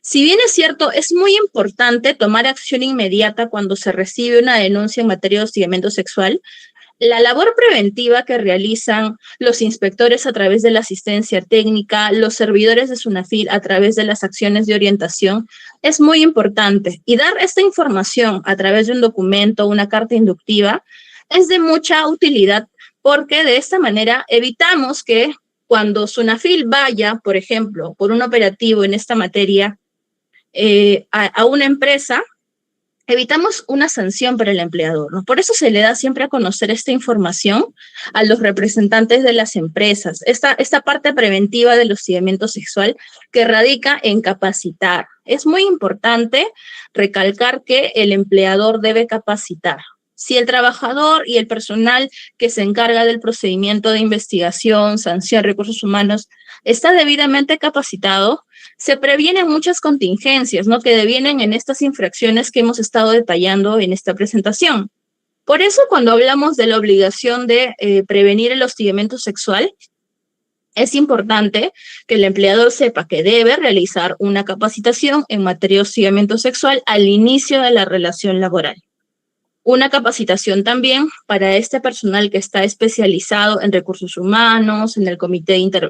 si bien es cierto, es muy importante tomar acción inmediata cuando se recibe una denuncia en materia de hostigamiento sexual, la labor preventiva que realizan los inspectores a través de la asistencia técnica, los servidores de SUNAFIL a través de las acciones de orientación, es muy importante. Y dar esta información a través de un documento, una carta inductiva, es de mucha utilidad porque de esta manera evitamos que cuando SUNAFIL vaya, por ejemplo, por un operativo en esta materia a una empresa, evitamos una sanción para el empleador, ¿no? Por eso se le da siempre a conocer esta información a los representantes de las empresas, esta parte preventiva del hostigamiento sexual que radica en capacitar. Es muy importante recalcar que el empleador debe capacitar. Si el trabajador y el personal que se encarga del procedimiento de investigación, sanción, recursos humanos, está debidamente capacitado, se previenen muchas contingencias, ¿no?, que devienen en estas infracciones que hemos estado detallando en esta presentación. Por eso, cuando hablamos de la obligación de prevenir el hostigamiento sexual, es importante que el empleador sepa que debe realizar una capacitación en materia de hostigamiento sexual al inicio de la relación laboral. Una capacitación también para este personal que está especializado en recursos humanos, en el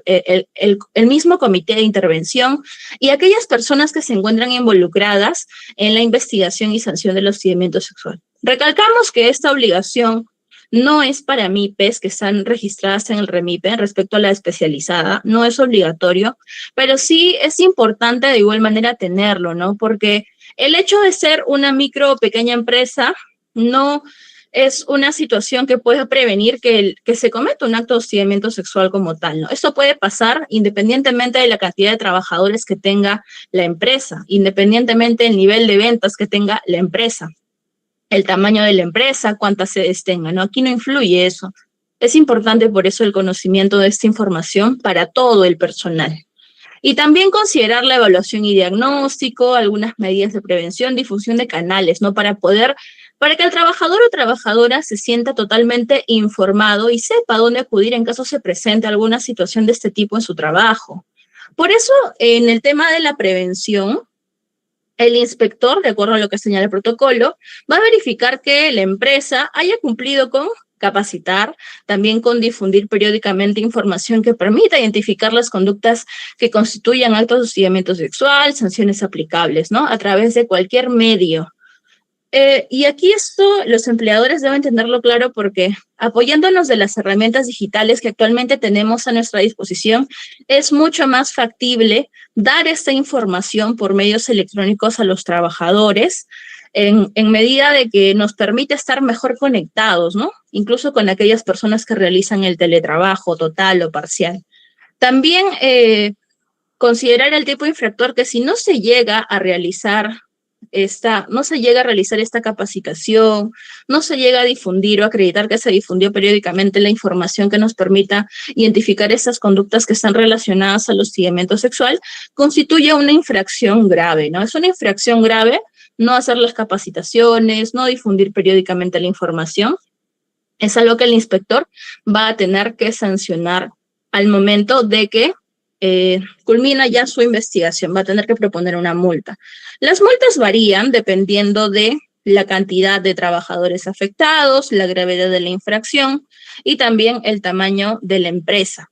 el mismo comité de intervención y aquellas personas que se encuentran involucradas en la investigación y sanción del hostigamiento sexual. Recalcamos que esta obligación no es para MIPES que están registradas en el REMIPE respecto a la especializada, no es obligatorio, pero sí es importante de igual manera tenerlo, ¿no? Porque El hecho de ser una micro o pequeña empresa no es una situación que puede prevenir que se cometa un acto de hostigamiento sexual como tal, ¿no? Esto puede pasar independientemente de la cantidad de trabajadores que tenga la empresa, independientemente del nivel de ventas que tenga la empresa, el tamaño de la empresa, cuántas sedes tenga, ¿no? Aquí no influye eso. Es importante por eso el conocimiento de esta información para todo el personal. Y también considerar la evaluación y diagnóstico, algunas medidas de prevención, difusión de canales, ¿no? Para que el trabajador o trabajadora se sienta totalmente informado y sepa dónde acudir en caso se presente alguna situación de este tipo en su trabajo. Por eso, en el tema de la prevención, el inspector, de acuerdo a lo que señala el protocolo, va a verificar que la empresa haya cumplido con capacitar, también con difundir periódicamente información que permita identificar las conductas que constituyan actos de hostigamiento sexual, sanciones aplicables, ¿no? A través de cualquier medio. Y aquí esto los empleadores deben tenerlo claro porque apoyándonos de las herramientas digitales que actualmente tenemos a nuestra disposición, es mucho más factible dar esta información por medios electrónicos a los trabajadores en medida de que nos permite estar mejor conectados, ¿no? Incluso con aquellas personas que realizan el teletrabajo total o parcial. También considerar el tipo infractor que si no se llega a realizar esta capacitación, no se llega a difundir o acreditar que se difundió periódicamente la información que nos permita identificar esas conductas que están relacionadas al hostigamiento sexual, constituye una infracción grave, ¿no? Es una infracción grave no hacer las capacitaciones, no difundir periódicamente la información. Es algo que el inspector va a tener que sancionar al momento de que culmina ya su investigación, va a tener que proponer una multa. Las multas varían dependiendo de la cantidad de trabajadores afectados, la gravedad de la infracción y también el tamaño de la empresa.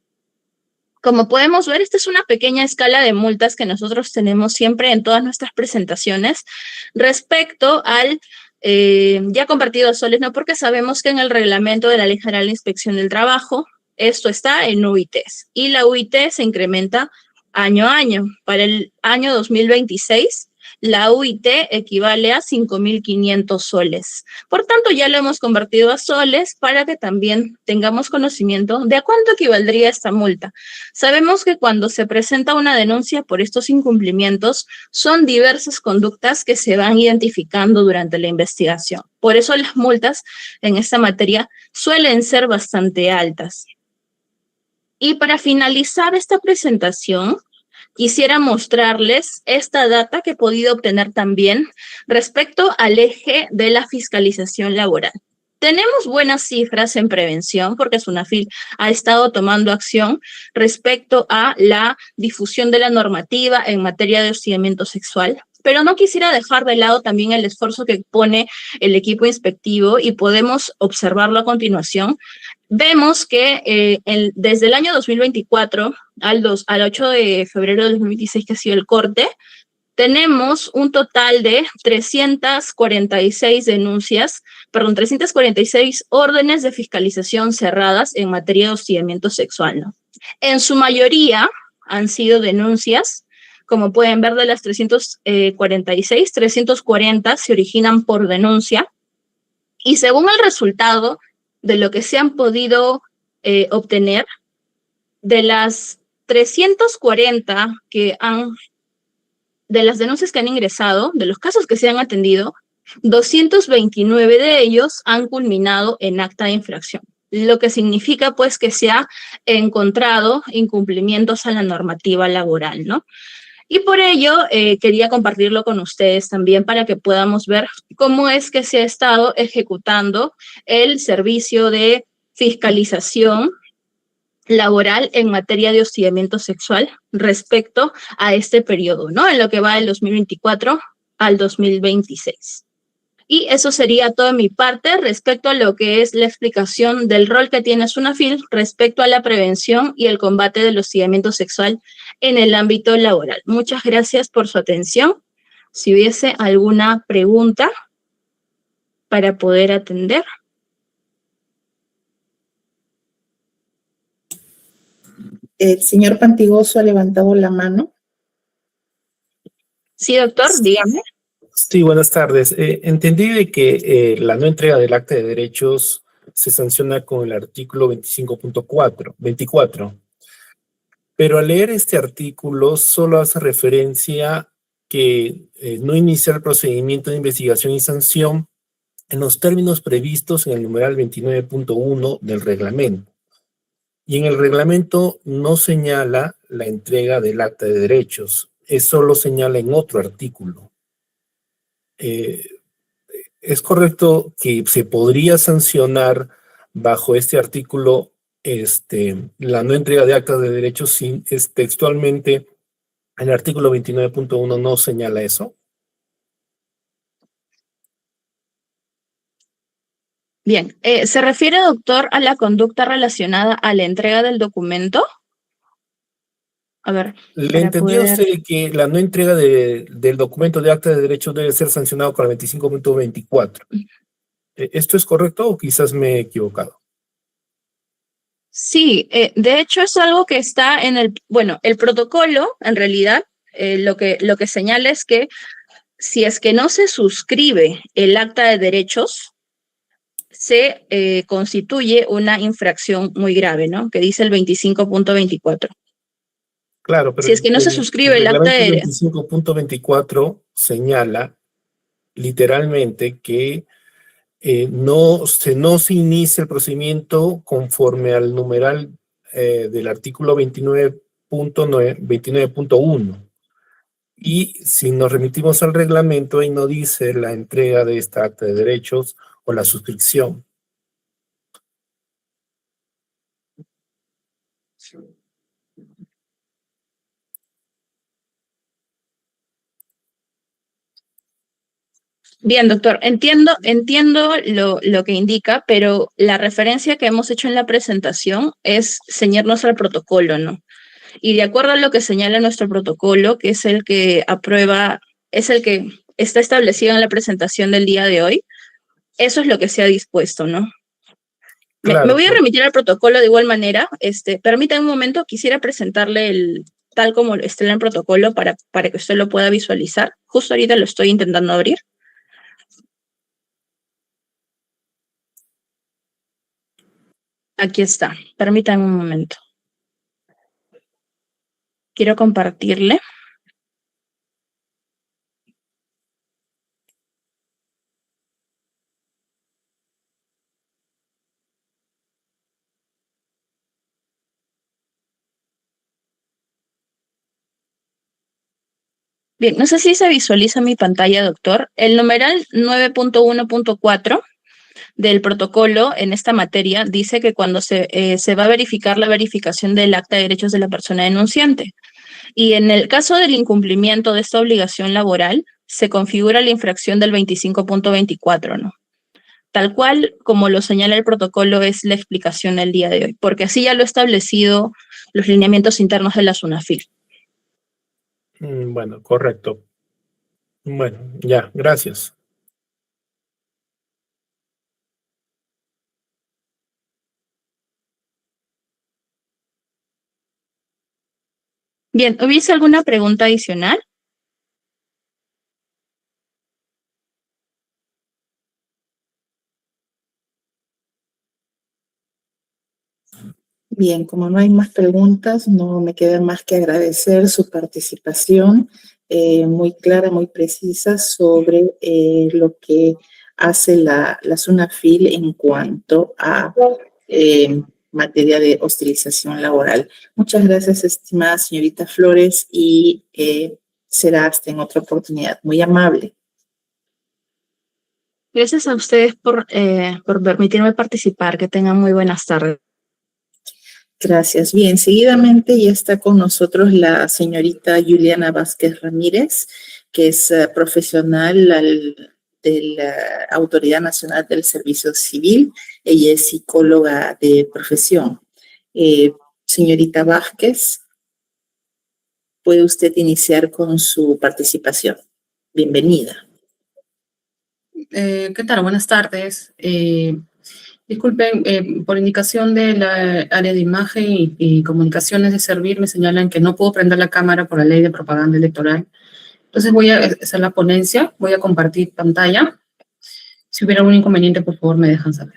Como podemos ver, esta es una pequeña escala de multas que nosotros tenemos siempre en todas nuestras presentaciones respecto al ya compartido a soles, ¿no? Porque sabemos que en el reglamento de la Ley General de Inspección del Trabajo, esto está en UITs y la UIT se incrementa año a año. Para el año 2026, la UIT equivale a 5.500 soles. Por tanto, ya lo hemos convertido a soles para que también tengamos conocimiento de a cuánto equivaldría esta multa. Sabemos que cuando se presenta una denuncia por estos incumplimientos, son diversas conductas que se van identificando durante la investigación. Por eso las multas en esta materia suelen ser bastante altas. Y para finalizar esta presentación, quisiera mostrarles esta data que he podido obtener también respecto al eje de la fiscalización laboral. Tenemos buenas cifras en prevención porque SUNAFIL ha estado tomando acción respecto a la difusión de la normativa en materia de hostigamiento sexual, pero no quisiera dejar de lado también el esfuerzo que pone el equipo inspectivo y podemos observarlo a continuación. Vemos que desde el año 2024 al 8 de febrero de 2026, que ha sido el corte, tenemos un total de 346 órdenes de fiscalización cerradas en materia de hostigamiento sexual, ¿no? En su mayoría han sido denuncias. Como pueden ver, de las 346, 340 se originan por denuncia. Y según el resultado de lo que se han podido obtener, de las 340 de las denuncias que han ingresado, de los casos que se han atendido, 229 de ellos han culminado en acta de infracción, lo que significa pues que se ha encontrado incumplimientos a la normativa laboral, ¿no? Y por ello quería compartirlo con ustedes también para que podamos ver cómo es que se ha estado ejecutando el servicio de fiscalización laboral en materia de hostigamiento sexual respecto a este periodo, ¿no? En lo que va del 2024 al 2026. Y eso sería todo de mi parte respecto a lo que es la explicación del rol que tiene SUNAFIL respecto a la prevención y el combate del hostigamiento sexual en el ámbito laboral. Muchas gracias por su atención. Si hubiese alguna pregunta para poder atender. El señor Pantigoso ha levantado la mano. Sí, doctor, dígame. Sí, buenas tardes. Entendí de que la no entrega del acta de derechos se sanciona con el artículo 24, pero al leer este artículo solo hace referencia que no iniciar el procedimiento de investigación y sanción en los términos previstos en el numeral 29.1 del reglamento. Y en el reglamento no señala la entrega del acta de derechos, eso lo señala en otro artículo. ¿Es correcto que se podría sancionar bajo este artículo la no entrega de actas de derechos si textualmente el artículo 29.1 no señala eso? Bien, ¿se refiere, doctor, a la conducta relacionada a la entrega del documento? A ver, ¿Le para entendió poder... usted que la no entrega del documento de acta de derechos debe ser sancionado con el 25.24? ¿Esto es correcto o quizás me he equivocado? Sí, de hecho es algo que está en el, bueno, el protocolo, en realidad, lo que señala es que si es que no se suscribe el acta de derechos, se constituye una infracción muy grave, ¿no? Que dice el 25.24. Claro, pero Si es que no se suscribe el el acta reglamento de... 25.24 señala literalmente que no se inicia el procedimiento conforme al numeral del artículo 29.1. Y si nos remitimos al reglamento, ahí no dice la entrega de esta acta de derechos o la suscripción. Bien, doctor, entiendo lo que indica, pero la referencia que hemos hecho en la presentación es ceñirnos al protocolo, ¿no? Y de acuerdo a lo que señala nuestro protocolo, que es el que aprueba, es el que está establecido en la presentación del día de hoy, eso es lo que se ha dispuesto, ¿no? Me Claro, voy a remitir al protocolo de igual manera. Permítame un momento, quisiera presentarle el tal como está en el protocolo para que usted lo pueda visualizar. Justo ahorita lo estoy intentando abrir. Aquí está. Permítame un momento. Quiero compartirle. Bien, no sé si se visualiza mi pantalla, doctor. El numeral 9.1.4 del protocolo en esta materia dice que cuando se va a verificar la verificación del acta de derechos de la persona denunciante. Y en el caso del incumplimiento de esta obligación laboral, se configura la infracción del 25.24, ¿no? Tal cual como lo señala el protocolo es la explicación del día de hoy, porque así ya lo ha establecido los lineamientos internos de la SUNAFIL. Bueno, correcto. Bueno, ya, gracias. Bien, ¿hubiese alguna pregunta adicional? Bien, como no hay más preguntas, no me queda más que agradecer su participación muy clara, muy precisa sobre lo que hace la SUNAFIL en cuanto a materia de hostilización laboral. Muchas gracias, estimada señorita Flores, y será hasta en otra oportunidad. Muy amable. Gracias a ustedes por permitirme participar. Que tengan muy buenas tardes. Gracias. Bien, seguidamente ya está con nosotros la señorita Juliana Vázquez Ramírez, que es profesional de la Autoridad Nacional del Servicio Civil. Ella es psicóloga de profesión. Señorita Vázquez, puede usted iniciar con su participación. Bienvenida. ¿Qué tal? Buenas tardes. Disculpen, por indicación de la área de imagen y comunicaciones de servir, me señalan que no puedo prender la cámara por la ley de propaganda electoral. Entonces voy a hacer la ponencia, voy a compartir pantalla. Si hubiera algún inconveniente, por favor, me dejan saber.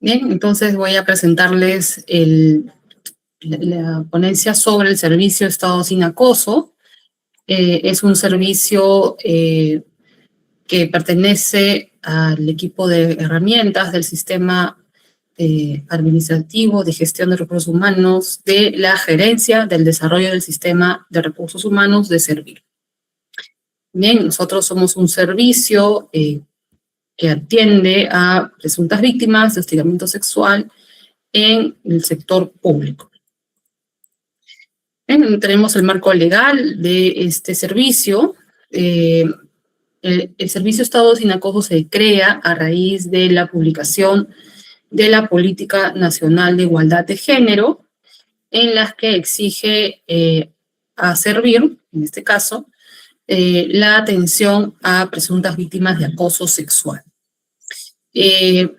Bien, entonces voy a presentarles la ponencia sobre el servicio Estado sin acoso. Es un servicio que pertenece al equipo de herramientas del sistema administrativo de gestión de recursos humanos de la Gerencia del Desarrollo del Sistema de Recursos Humanos de Servir. Bien, nosotros somos un servicio que atiende a presuntas víctimas de hostigamiento sexual en el sector público. Bien, tenemos el marco legal de este servicio. El Servicio Estado sin Acoso se crea a raíz de la publicación de la Política Nacional de Igualdad de Género, en las que exige a Servir, en este caso, la atención a presuntas víctimas de acoso sexual.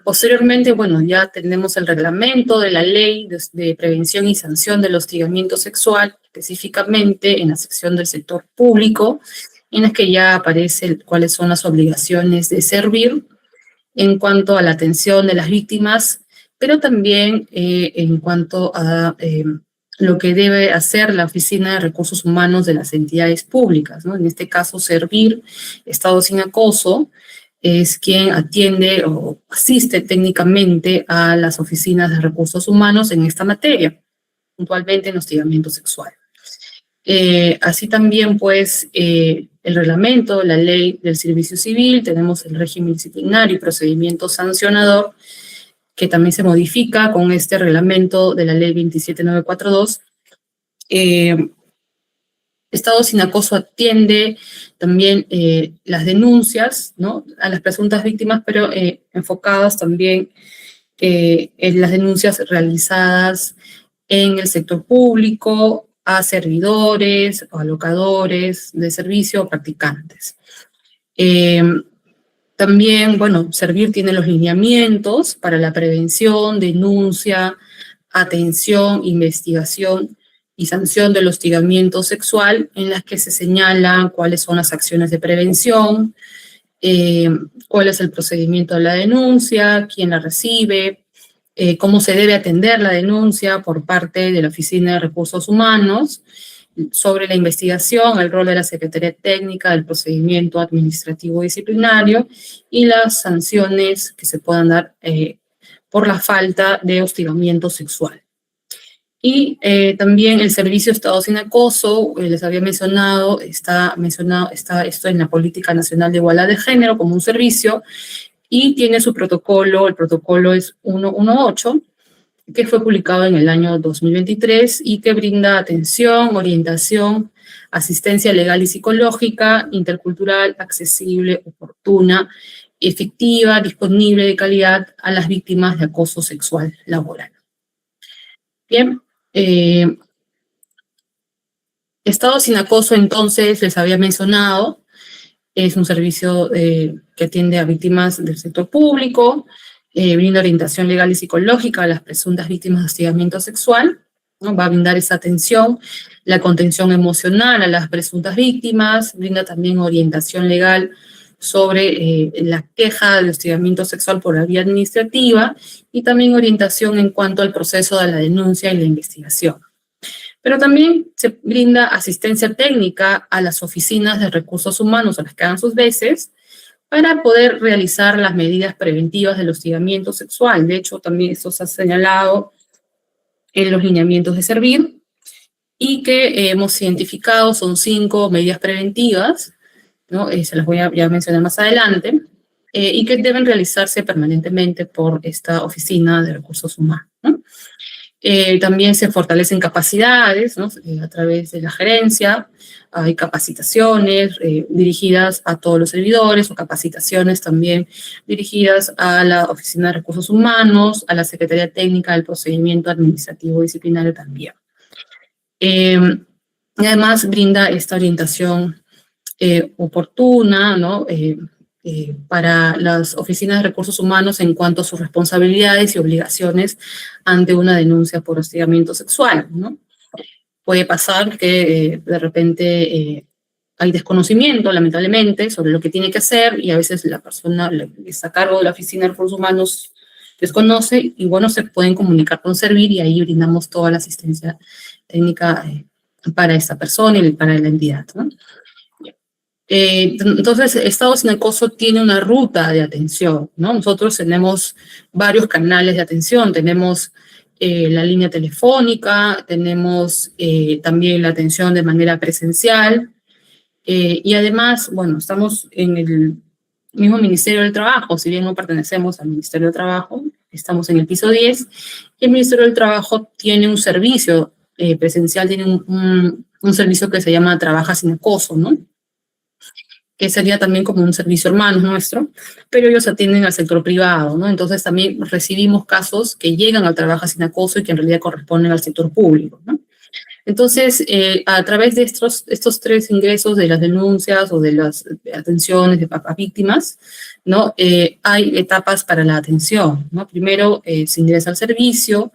Posteriormente, bueno, ya tenemos el reglamento de la Ley de Prevención y Sanción del Hostigamiento Sexual, específicamente en la sección del sector público, en la que ya aparece cuáles son las obligaciones de Servir en cuanto a la atención de las víctimas, pero también en cuanto a lo que debe hacer la Oficina de Recursos Humanos de las entidades públicas, ¿no? En este caso, Servir, Estado sin Acoso, es quien atiende o asiste técnicamente a las oficinas de recursos humanos en esta materia, puntualmente en hostigamiento sexual. Así también, pues, el reglamento, la ley del servicio civil, tenemos el régimen disciplinario y procedimiento sancionador, que también se modifica con este reglamento de la ley 27942. Estado sin Acoso atiende también las denuncias, ¿no?, a las presuntas víctimas, pero enfocadas también en las denuncias realizadas en el sector público a servidores o alocadores de servicio o practicantes. También, bueno, Servir tiene los lineamientos para la prevención, denuncia, atención, investigación y sanción del hostigamiento sexual, en las que se señalan cuáles son las acciones de prevención, cuál es el procedimiento de la denuncia, quién la recibe, cómo se debe atender la denuncia por parte de la Oficina de Recursos Humanos, sobre la investigación, el rol de la Secretaría Técnica, del procedimiento administrativo disciplinario y las sanciones que se puedan dar por la falta de hostigamiento sexual. Y también el Servicio Estado sin Acoso, les había mencionado, está esto en la Política Nacional de Igualdad de Género como un servicio, y tiene su protocolo, el protocolo es 118, que fue publicado en el año 2023 y que brinda atención, orientación, asistencia legal y psicológica, intercultural, accesible, oportuna, efectiva, disponible, de calidad a las víctimas de acoso sexual laboral. Bien, Estado sin Acoso, entonces, les había mencionado, es un servicio que atiende a víctimas del sector público, brinda orientación legal y psicológica a las presuntas víctimas de hostigamiento sexual, ¿no? Va a brindar esa atención, la contención emocional a las presuntas víctimas, brinda también orientación legal sobre la queja de hostigamiento sexual por la vía administrativa y también orientación en cuanto al proceso de la denuncia y la investigación. Pero también se brinda asistencia técnica a las oficinas de recursos humanos a las que hagan sus veces para poder realizar las medidas preventivas del hostigamiento sexual. De hecho, también esto se ha señalado en los lineamientos de Servir. y que hemos identificado, son 5 medidas preventivas, ¿no? Se las voy a ya mencionar más adelante, y que deben realizarse permanentemente por esta Oficina de Recursos Humanos, ¿no? También se fortalecen capacidades, ¿no? A través de la gerencia. Hay capacitaciones dirigidas a todos los servidores, o capacitaciones también dirigidas a la Oficina de Recursos Humanos, a la Secretaría Técnica del Procedimiento Administrativo Disciplinario también. Y además brinda esta orientación oportuna, ¿no? Para las oficinas de recursos humanos en cuanto a sus responsabilidades y obligaciones ante una denuncia por hostigamiento sexual, ¿no? Puede pasar que de repente hay desconocimiento, lamentablemente, sobre lo que tiene que hacer, y a veces la persona que está a cargo de la oficina de recursos humanos desconoce, y bueno, se pueden comunicar con Servir, y ahí brindamos toda la asistencia técnica para esta persona y para la entidad, ¿no? Entonces, Estado sin acoso tiene una ruta de atención, ¿no? Nosotros tenemos varios canales de atención, tenemos la línea telefónica, tenemos también la atención de manera presencial, y además, bueno, estamos en el mismo Ministerio del Trabajo, si bien no pertenecemos al Ministerio del Trabajo, estamos en el piso 10, y el Ministerio del Trabajo tiene un servicio presencial, tiene un servicio que se llama Trabaja sin Acoso, ¿no? Que sería también como un servicio hermano nuestro, pero ellos atienden al sector privado, ¿no? Entonces también recibimos casos que llegan al Trabaja sin Acoso y que en realidad corresponden al sector público, ¿no? Entonces, a través de estos 3 ingresos de las denuncias o de las atenciones a víctimas, ¿no? Hay etapas para la atención, ¿no? Primero se ingresa al servicio,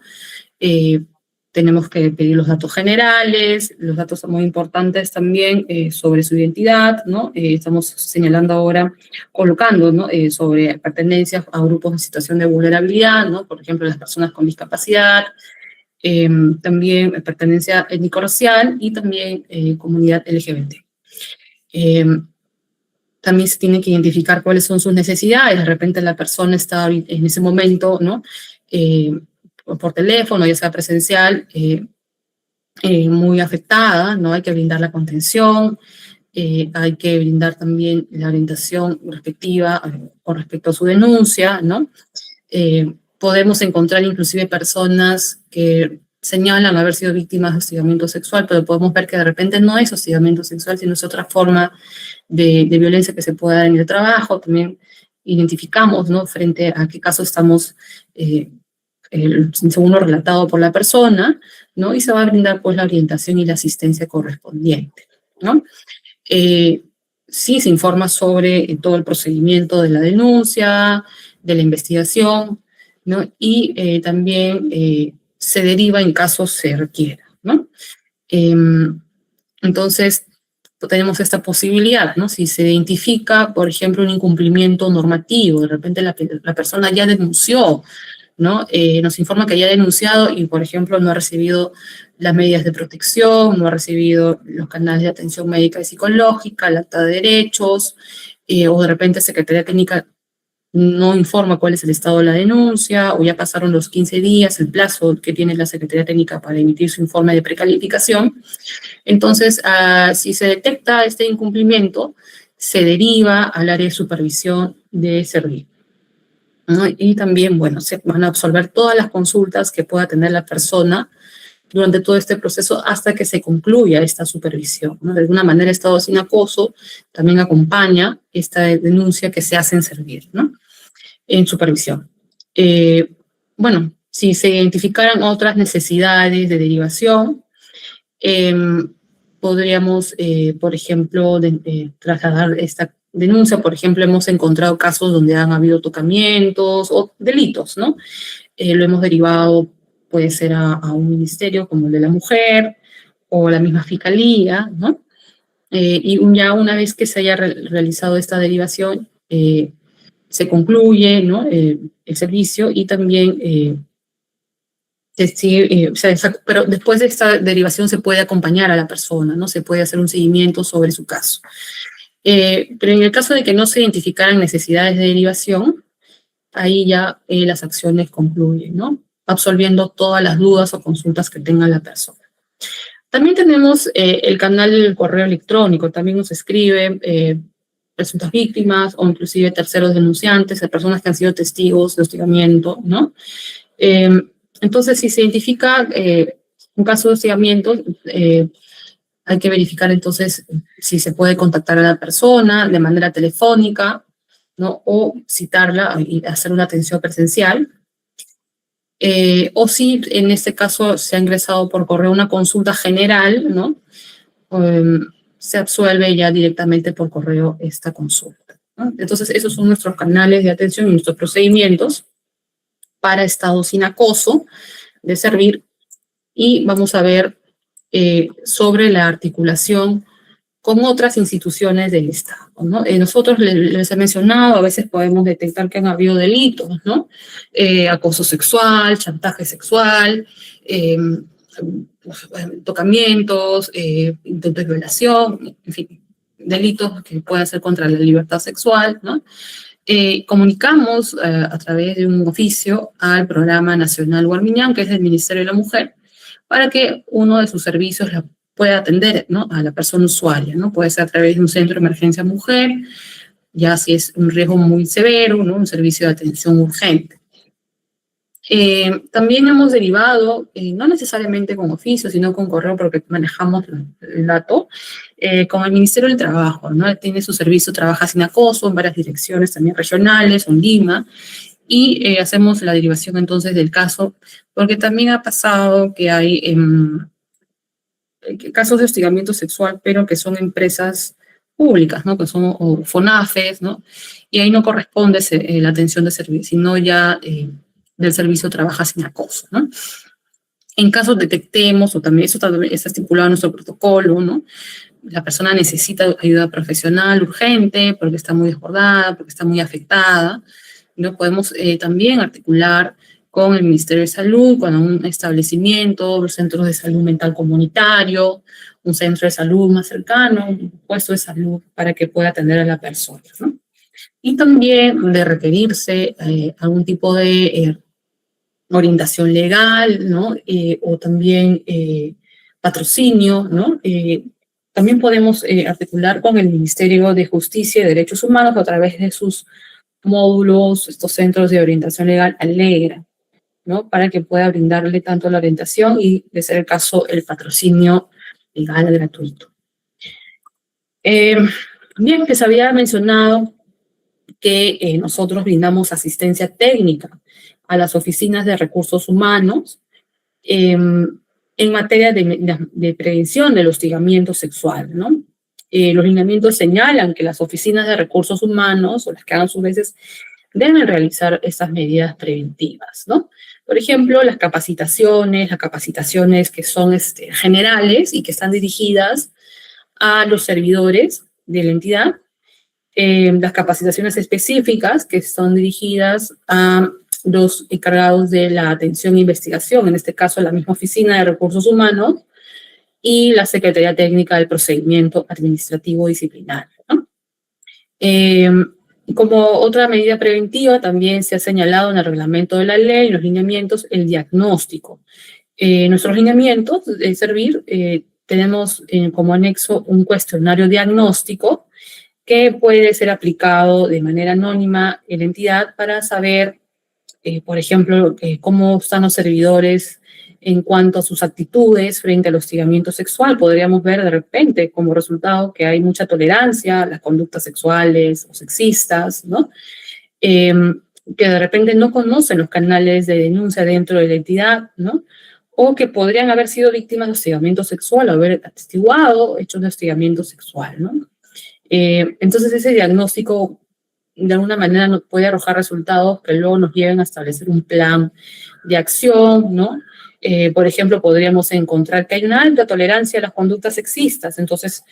tenemos que pedir los datos generales, los datos muy importantes también sobre su identidad, ¿no? Estamos señalando ahora, colocando, ¿no? Sobre pertenencias a grupos en situación de vulnerabilidad, ¿no? Por ejemplo, las personas con discapacidad, también pertenencia étnico-racial y también comunidad LGBT. También se tiene que identificar cuáles son sus necesidades. De repente la persona está en ese momento, ¿no? Por teléfono, ya sea presencial, muy afectada, ¿no? Hay que brindar la contención, hay que brindar también la orientación respectiva con respecto a su denuncia, ¿no? Podemos encontrar inclusive personas que señalan haber sido víctimas de hostigamiento sexual, pero podemos ver que de repente no es hostigamiento sexual, sino es otra forma de violencia que se puede dar en el trabajo. También identificamos, ¿no? Frente a qué caso estamos según lo relatado por la persona, ¿no? Y se va a brindar pues la orientación y la asistencia correspondiente, ¿no? Sí se informa sobre todo el procedimiento de la denuncia, de la investigación, ¿no? Y también se deriva en caso se requiera, ¿no? Entonces, tenemos esta posibilidad, ¿no? Si se identifica, por ejemplo, un incumplimiento normativo, de repente la persona ya denunció, ¿no? Nos informa que ya ha denunciado y, por ejemplo, no ha recibido las medidas de protección, no ha recibido los canales de atención médica y psicológica, el acta de derechos, o de repente Secretaría Técnica no informa cuál es el estado de la denuncia, o ya pasaron los 15 días, el plazo que tiene la Secretaría Técnica para emitir su informe de precalificación. Entonces, si se detecta este incumplimiento, se deriva al área de supervisión de Servir, ¿no? Y también, bueno, se van a absolver todas las consultas que pueda tener la persona durante todo este proceso hasta que se concluya esta supervisión, ¿no? De alguna manera, Estado sin Acoso también acompaña esta denuncia que se hace en Servir, ¿no? En supervisión. Bueno, si se identificaran otras necesidades de derivación, podríamos, por ejemplo, trasladar esta denuncia. Por ejemplo, hemos encontrado casos donde han habido tocamientos o delitos, ¿no? Lo hemos derivado, puede ser a un ministerio como el de la mujer o la misma fiscalía, ¿no? Y ya una vez que se haya realizado esta derivación, se concluye, ¿no? El servicio y también pero después de esta derivación se puede acompañar a la persona, ¿no? Se puede hacer un seguimiento sobre su caso. Pero en el caso de que no se identificaran necesidades de derivación, ahí ya las acciones concluyen, ¿no? Absolviendo todas las dudas o consultas que tenga la persona. También tenemos el canal del correo electrónico, también nos escriben presuntas víctimas o inclusive terceros denunciantes, de personas que han sido testigos de hostigamiento, ¿no? Entonces, si se identifica un caso de hostigamiento, hay que verificar entonces si se puede contactar a la persona de manera telefónica, ¿no? O citarla y hacer una atención presencial. O si en este caso se ha ingresado por correo una consulta general, ¿no? Se absuelve ya directamente por correo esta consulta, ¿no? Entonces, esos son nuestros canales de atención y nuestros procedimientos para estado sin acoso de servir. Y vamos a ver sobre la articulación con otras instituciones del Estado, ¿no? Nosotros les he mencionado, a veces podemos detectar que han habido delitos, ¿no? Acoso sexual, chantaje sexual, tocamientos, intentos de violación, en fin, delitos que pueden ser contra la libertad sexual, ¿no? Comunicamos a través de un oficio al Programa Nacional Guarmiñán, que es del Ministerio de la Mujer, para que uno de sus servicios la pueda atender, ¿no? A la persona usuaria, ¿no? Puede ser a través de un centro de emergencia mujer, ya si es un riesgo muy severo, ¿no? Un servicio de atención urgente. También hemos derivado, no necesariamente con oficio, sino con correo, porque manejamos el dato, con el Ministerio del Trabajo, ¿no? Tiene su servicio Trabaja Sin Acoso en varias direcciones también regionales, en Lima, y hacemos la derivación entonces del caso, porque también ha pasado que hay casos de hostigamiento sexual, pero que son empresas públicas, ¿no? Que son o FONAFES, ¿no? Y ahí no corresponde la atención de servicio, sino ya del servicio Trabaja Sin Acoso, ¿no? En caso detectemos, o también eso también está estipulado en nuestro protocolo, ¿no? La persona necesita ayuda profesional urgente porque está muy desbordada, porque está muy afectada, ¿no? Podemos también articular con el Ministerio de Salud, con un establecimiento, los centros de salud mental comunitario, un centro de salud más cercano, un puesto de salud para que pueda atender a la persona, ¿no? Y también de requerirse algún tipo de orientación legal, ¿no? O también patrocinio, ¿no? También podemos articular con el Ministerio de Justicia y Derechos Humanos a través de sus módulos, estos centros de orientación legal Alegra, ¿no? Para que pueda brindarle tanto la orientación y, de ser el caso, el patrocinio legal gratuito. Bien, que se había mencionado que nosotros brindamos asistencia técnica a las oficinas de recursos humanos en materia de prevención del hostigamiento sexual, ¿no? Los lineamientos señalan que las oficinas de recursos humanos, o las que hagan sus veces, deben realizar estas medidas preventivas, ¿no? Por ejemplo, las capacitaciones que son generales y que están dirigidas a los servidores de la entidad, las capacitaciones específicas que son dirigidas a los encargados de la atención e investigación, en este caso la misma Oficina de Recursos Humanos y la Secretaría Técnica del Procedimiento Administrativo Disciplinario, ¿no? Como otra medida preventiva, también se ha señalado en el reglamento de la ley, en los lineamientos, el diagnóstico. Nuestros lineamientos de servir, tenemos como anexo un cuestionario diagnóstico que puede ser aplicado de manera anónima en la entidad para saber, por ejemplo, cómo están los servidores en cuanto a sus actitudes frente al hostigamiento sexual. Podríamos ver de repente como resultado que hay mucha tolerancia a las conductas sexuales o sexistas, ¿no? Que de repente no conocen los canales de denuncia dentro de la entidad, ¿no? O que podrían haber sido víctimas de hostigamiento sexual o haber atestiguado hechos de hostigamiento sexual, ¿no? Entonces ese diagnóstico de alguna manera nos puede arrojar resultados que luego nos lleven a establecer un plan de acción, ¿no? Por ejemplo, podríamos encontrar que hay una alta tolerancia a las conductas sexistas. Entonces,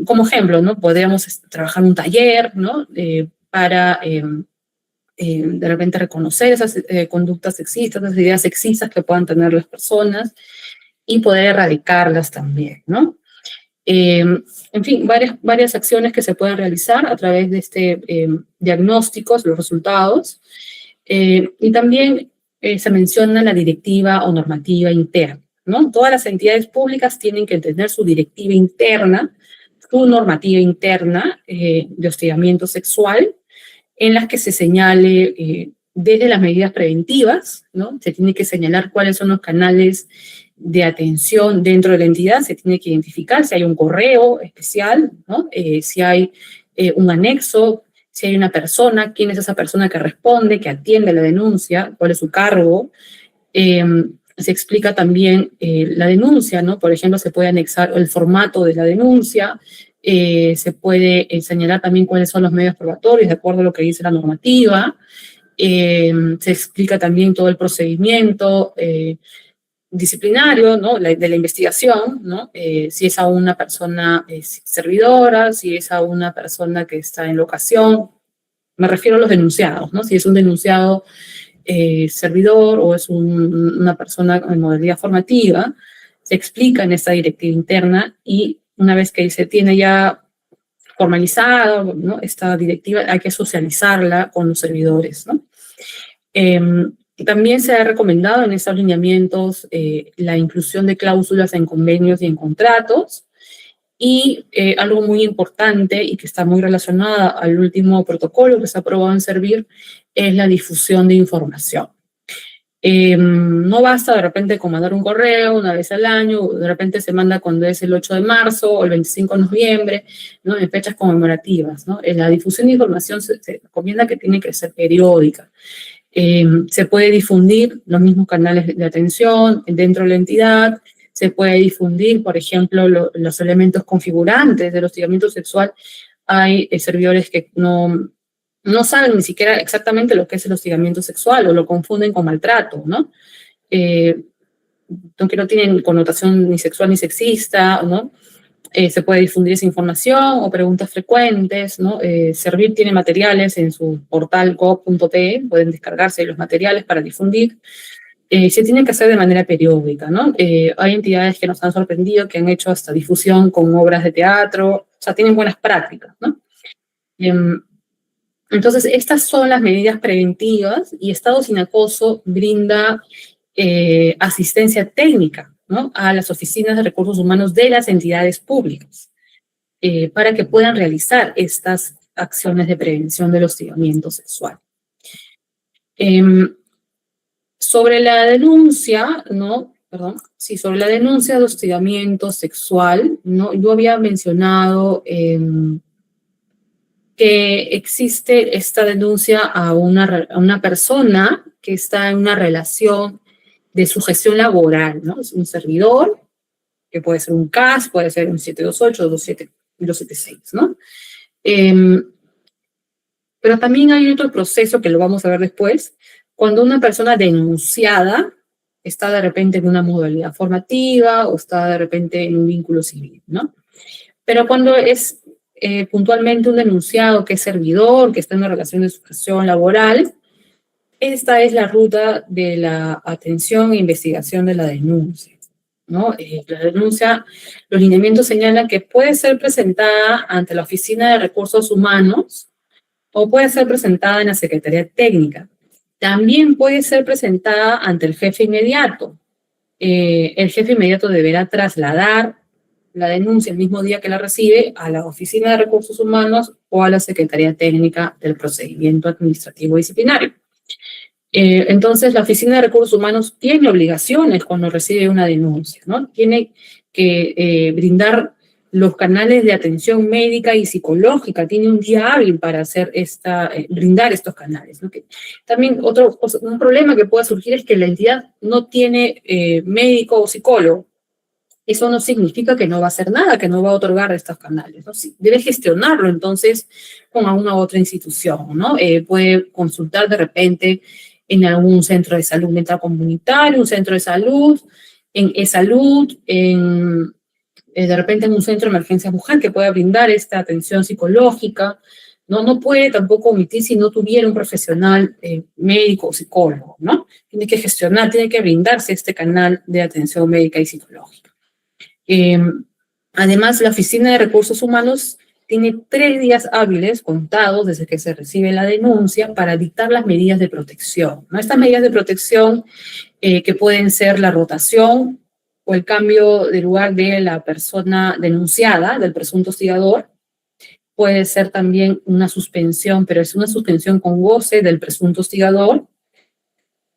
como ejemplo, ¿no? Podríamos trabajar un taller, ¿no? Para de repente reconocer esas conductas sexistas, esas ideas sexistas que puedan tener las personas y poder erradicarlas también, ¿no? En fin, varias acciones que se pueden realizar a través de diagnósticos, los resultados. Y también se menciona la directiva o normativa interna, ¿no? Todas las entidades públicas tienen que tener su directiva interna, su normativa interna de hostigamiento sexual, en las que se señale desde las medidas preventivas, ¿no? Se tiene que señalar cuáles son los canales de atención dentro de la entidad, se tiene que identificar si hay un correo especial, ¿no? Si hay un anexo, si hay una persona, quién es esa persona que responde, que atiende la denuncia, cuál es su cargo. Se explica también la denuncia, ¿no? Por ejemplo, se puede anexar el formato de la denuncia, se puede señalar también cuáles son los medios probatorios de acuerdo a lo que dice la normativa. Se explica también todo el procedimiento disciplinario, ¿no? De la investigación, ¿no? Si es a una persona servidora, si es a una persona que está en locación. Me refiero a los denunciados, ¿no? Si es un denunciado servidor o es una persona en modalidad formativa, se explica en esta directiva interna y una vez que se tiene ya formalizada, ¿no? Esta directiva, hay que socializarla con los servidores, ¿no? También se ha recomendado en estos lineamientos la inclusión de cláusulas en convenios y en contratos. Y algo muy importante y que está muy relacionada al último protocolo que se ha aprobado en Servir es la difusión de información. No basta de repente con mandar un correo una vez al año, de repente se manda cuando es el 8 de marzo o el 25 de noviembre, ¿no? En fechas conmemorativas, ¿no? La difusión de información se recomienda que tiene que ser periódica. Se puede difundir los mismos canales de atención dentro de la entidad, se puede difundir, por ejemplo, los elementos configurantes del hostigamiento sexual. Hay servidores que no saben ni siquiera exactamente lo que es el hostigamiento sexual o lo confunden con maltrato, ¿no? Aunque no tienen connotación ni sexual ni sexista, ¿no? Se puede difundir esa información o preguntas frecuentes, ¿no? Servir tiene materiales en su portal gov.pe, pueden descargarse los materiales para difundir. Se tiene que hacer de manera periódica, ¿no? Hay entidades que nos han sorprendido, que han hecho hasta difusión con obras de teatro, o sea, tienen buenas prácticas, ¿no? Entonces, estas son las medidas preventivas y Estado Sin Acoso brinda asistencia técnica, ¿no? A las oficinas de recursos humanos de las entidades públicas para que puedan realizar estas acciones de prevención del hostigamiento sexual. Sobre la denuncia, ¿no? Perdón, sí, sobre la denuncia de hostigamiento sexual, ¿no? Yo había mencionado que existe esta denuncia a una persona que está en una relación de sujeción laboral, ¿no? Es un servidor, que puede ser un CAS, puede ser un 728, 276, ¿no? Pero también hay otro proceso que lo vamos a ver después, cuando una persona denunciada está de repente en una modalidad formativa o está de repente en un vínculo civil, ¿no? Pero cuando es puntualmente un denunciado que es servidor, que está en una relación de sujeción laboral, esta es la ruta de la atención e investigación de la denuncia, ¿no? La denuncia, los lineamientos señalan que puede ser presentada ante la Oficina de Recursos Humanos o puede ser presentada en la Secretaría Técnica. También puede ser presentada ante el jefe inmediato. El jefe inmediato deberá trasladar la denuncia el mismo día que la recibe a la Oficina de Recursos Humanos o a la Secretaría Técnica del Procedimiento Administrativo Disciplinario. Entonces, la Oficina de Recursos Humanos tiene obligaciones cuando recibe una denuncia, ¿no? Tiene que brindar los canales de atención médica y psicológica, tiene un día hábil para hacer brindar estos canales, ¿no? También un problema que pueda surgir es que la entidad no tiene médico o psicólogo. Eso no significa que no va a hacer nada, que no va a otorgar estos canales, ¿no? Sí, debe gestionarlo, entonces, con alguna otra institución, ¿no? Puede consultar de repente en algún centro de salud mental comunitario, un centro de salud, en e-salud, de repente en un centro de emergencia mujer que pueda brindar esta atención psicológica. No puede tampoco omitir si no tuviera un profesional médico o psicólogo, ¿no? Tiene que gestionar, tiene que brindarse este canal de atención médica y psicológica. Además, la Oficina de Recursos Humanos tiene 3 días hábiles contados desde que se recibe la denuncia para dictar las medidas de protección, ¿no? Estas medidas de protección que pueden ser la rotación o el cambio de lugar de la persona denunciada, del presunto hostigador. Puede ser también una suspensión, pero es una suspensión con goce del presunto hostigador.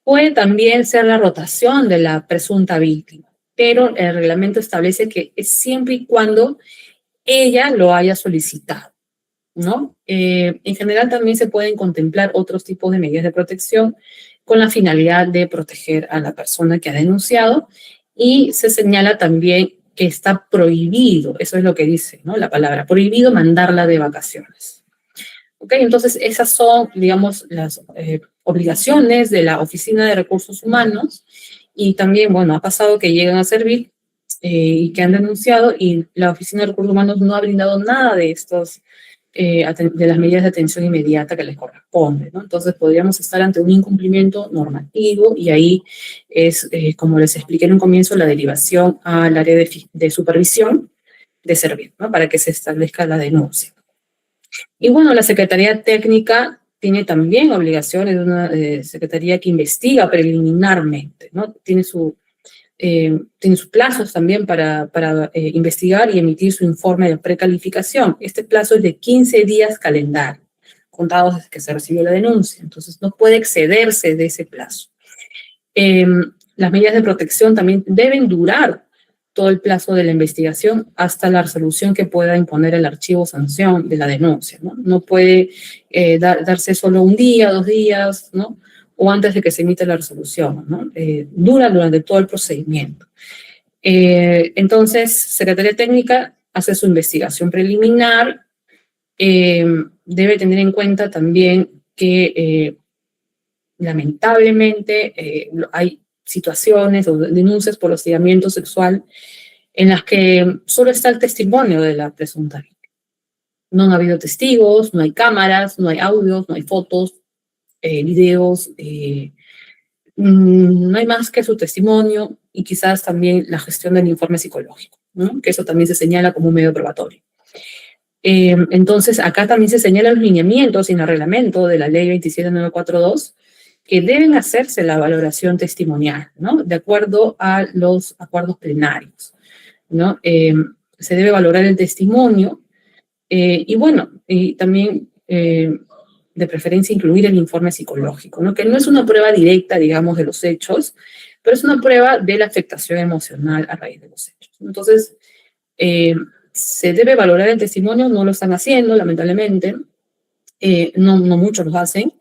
Puede también ser la rotación de la presunta víctima, pero el reglamento establece que es siempre y cuando ella lo haya solicitado, ¿no? En general también se pueden contemplar otros tipos de medidas de protección con la finalidad de proteger a la persona que ha denunciado, y se señala también que está prohibido, eso es lo que dice, ¿no? La palabra, prohibido mandarla de vacaciones. ¿Ok? Entonces esas son, digamos, las obligaciones de la Oficina de Recursos Humanos, y también, bueno, ha pasado que llegan a servir y que han denunciado, y la Oficina de Recursos Humanos no ha brindado nada de estos, de las medidas de atención inmediata que les corresponde, ¿no? Entonces podríamos estar ante un incumplimiento normativo, y ahí es, como les expliqué en un comienzo, la derivación al área de supervisión de servir, ¿no? Para que se establezca la denuncia. Y bueno, la Secretaría Técnica tiene también obligaciones, de una secretaría que investiga preliminarmente, ¿no? Tiene sus plazos también para investigar y emitir su informe de precalificación. Este plazo es de 15 días calendario, contados desde que se recibió la denuncia. Entonces, no puede excederse de ese plazo. Las medidas de protección también deben durar todo el plazo de la investigación hasta la resolución que pueda imponer el archivo sanción de la denuncia, ¿no? No puede darse solo un día, 2 días, ¿no? O antes de que se emita la resolución, ¿no? Dura durante todo el procedimiento. Entonces, Secretaría Técnica hace su investigación preliminar, debe tener en cuenta también que lamentablemente hay situaciones o denuncias por hostigamiento sexual en las que solo está el testimonio de la presunta víctima. No han habido testigos, no hay cámaras, no hay audios, no hay fotos, videos, no hay más que su testimonio, y quizás también la gestión del informe psicológico, ¿no? Que eso también se señala como un medio probatorio. Entonces, acá también se señalan los lineamientos en el reglamento de la ley 27942, que deben hacerse la valoración testimonial, ¿no? De acuerdo a los acuerdos plenarios, ¿no? Se debe valorar el testimonio, y bueno, y también de preferencia incluir el informe psicológico, ¿no? Que no es una prueba directa, digamos, de los hechos, pero es una prueba de la afectación emocional a raíz de los hechos. Entonces, se debe valorar el testimonio, no lo están haciendo, lamentablemente, no muchos lo hacen,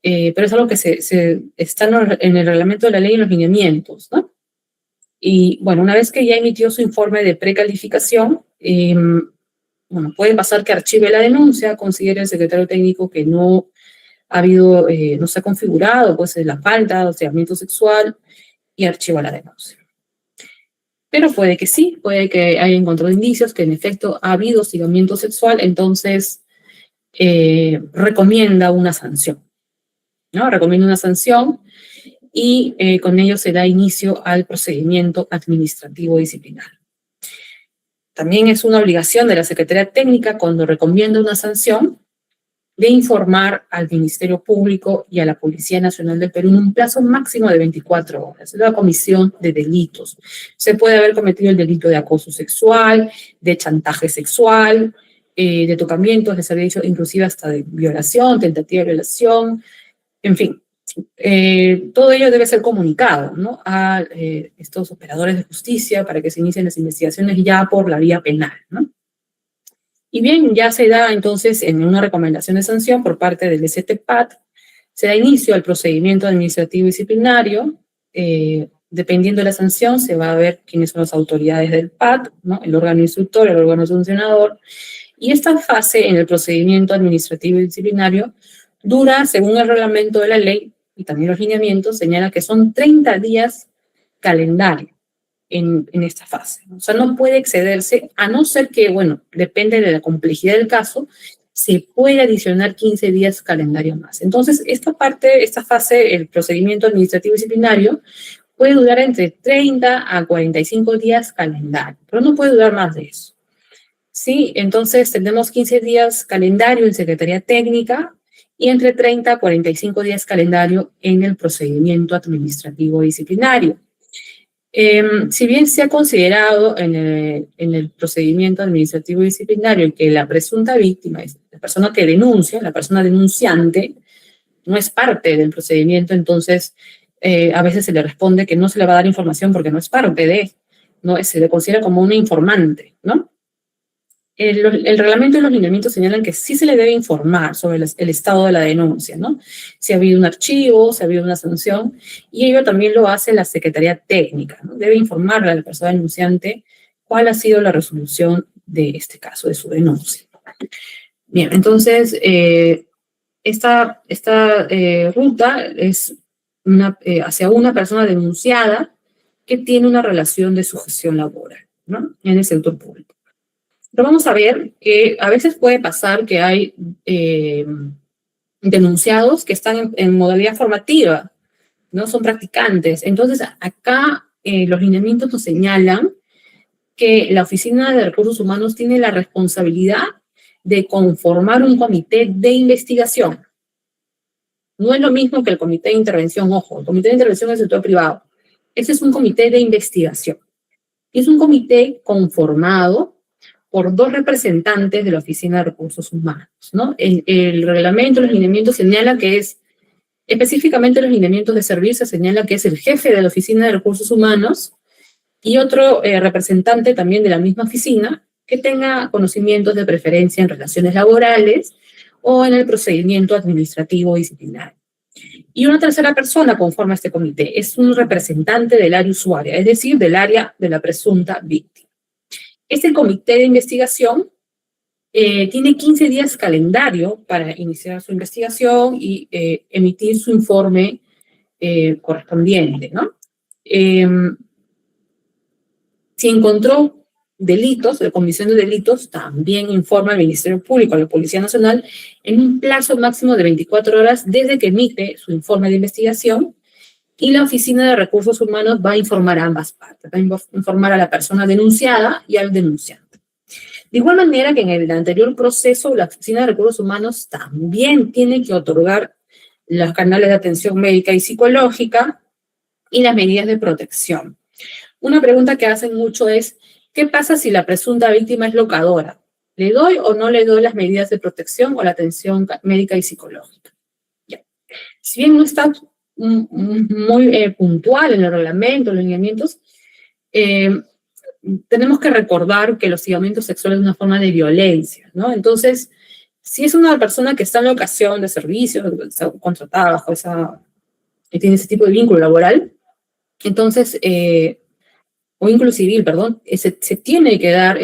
pero es algo que está en el reglamento de la ley y en los lineamientos, ¿no? Y bueno, una vez que ya emitió su informe de precalificación, bueno, puede pasar que archive la denuncia, considere el secretario técnico que no ha habido, no se ha configurado, pues, la falta de hostigamiento sexual, y archiva la denuncia. Pero puede que sí, puede que haya encontrado indicios que en efecto ha habido hostigamiento sexual, entonces recomienda una sanción, ¿no? Recomienda una sanción, y con ello se da inicio al procedimiento administrativo disciplinario. También es una obligación de la Secretaría Técnica, cuando recomienda una sanción, de informar al Ministerio Público y a la Policía Nacional del Perú en un plazo máximo de 24 horas. Es la comisión de delitos. Se puede haber cometido el delito de acoso sexual, de chantaje sexual, de tocamientos, de servicio, inclusive hasta de violación, tentativa de violación, en fin. Todo ello debe ser comunicado, ¿no? A estos operadores de justicia, para que se inicien las investigaciones ya por la vía penal, ¿no? Y bien, ya se da entonces en una recomendación de sanción por parte del STPAD, se da inicio al procedimiento administrativo disciplinario. Dependiendo de la sanción, se va a ver quiénes son las autoridades del PAD, ¿no? El órgano instructor, el órgano sancionador. Y esta fase en el procedimiento administrativo disciplinario dura, según el reglamento de la ley y también los lineamientos, señala que son 30 días calendario en esta fase. O sea, no puede excederse, a no ser que, bueno, depende de la complejidad del caso, se puede adicionar 15 días calendario más. Entonces, esta fase, el procedimiento administrativo disciplinario, puede durar entre 30 a 45 días calendario, pero no puede durar más de eso. ¿Sí? Entonces, tenemos 15 días calendario en Secretaría Técnica y entre 30 a 45 días calendario en el procedimiento administrativo disciplinario. Si bien se ha considerado en el procedimiento administrativo disciplinario que la presunta víctima es la persona que denuncia, la persona denunciante, no es parte del procedimiento, entonces a veces se le responde que no se le va a dar información porque no es parte de, no se le considera como una informante, ¿no? El reglamento y los lineamientos señalan que sí se le debe informar sobre el estado de la denuncia, ¿no? Si ha habido un archivo, si ha habido una sanción, y ello también lo hace la Secretaría Técnica, ¿no? Debe informarle a la persona denunciante cuál ha sido la resolución de este caso, de su denuncia. Bien, entonces, esta ruta es hacia una persona denunciada que tiene una relación de sujeción laboral, ¿no? En el sector público. Pero vamos a ver que a veces puede pasar que hay denunciados que están en modalidad formativa, ¿no? Son practicantes. Entonces, acá los lineamientos nos señalan que la Oficina de Recursos Humanos tiene la responsabilidad de conformar un comité de investigación. No es lo mismo que el comité de intervención, ojo, el comité de intervención es el sector privado. Este es un comité de investigación. Es un comité conformado por 2 representantes de la Oficina de Recursos Humanos, ¿no? El reglamento, los lineamientos señala que es, específicamente los lineamientos de servicio señala que es el jefe de la Oficina de Recursos Humanos y otro representante también de la misma oficina que tenga conocimientos de preferencia en relaciones laborales o en el procedimiento administrativo disciplinario. Y una tercera persona conforma este comité, es un representante del área usuaria, es decir, del área de la presunta víctima. Este comité de investigación tiene 15 días calendario para iniciar su investigación y emitir su informe correspondiente, ¿no? Si encontró delitos, la comisión de delitos también informa al Ministerio Público, a la Policía Nacional, en un plazo máximo de 24 horas desde que emite su informe de investigación, y la Oficina de Recursos Humanos va a informar a ambas partes, va a informar a la persona denunciada y al denunciante. De igual manera que en el anterior proceso, la Oficina de Recursos Humanos también tiene que otorgar los canales de atención médica y psicológica y las medidas de protección. Una pregunta que hacen mucho es, ¿qué pasa si la presunta víctima es locadora? ¿Le doy o no le doy las medidas de protección o la atención médica y psicológica? Ya. Si bien no está muy puntual en el reglamento, los lineamientos, tenemos que recordar que el hostigamiento sexual es una forma de violencia, ¿no? Entonces, si es una persona que está en locación de servicios, está contratada bajo que tiene ese tipo de vínculo laboral, entonces, o vínculo civil, perdón, se tiene que dar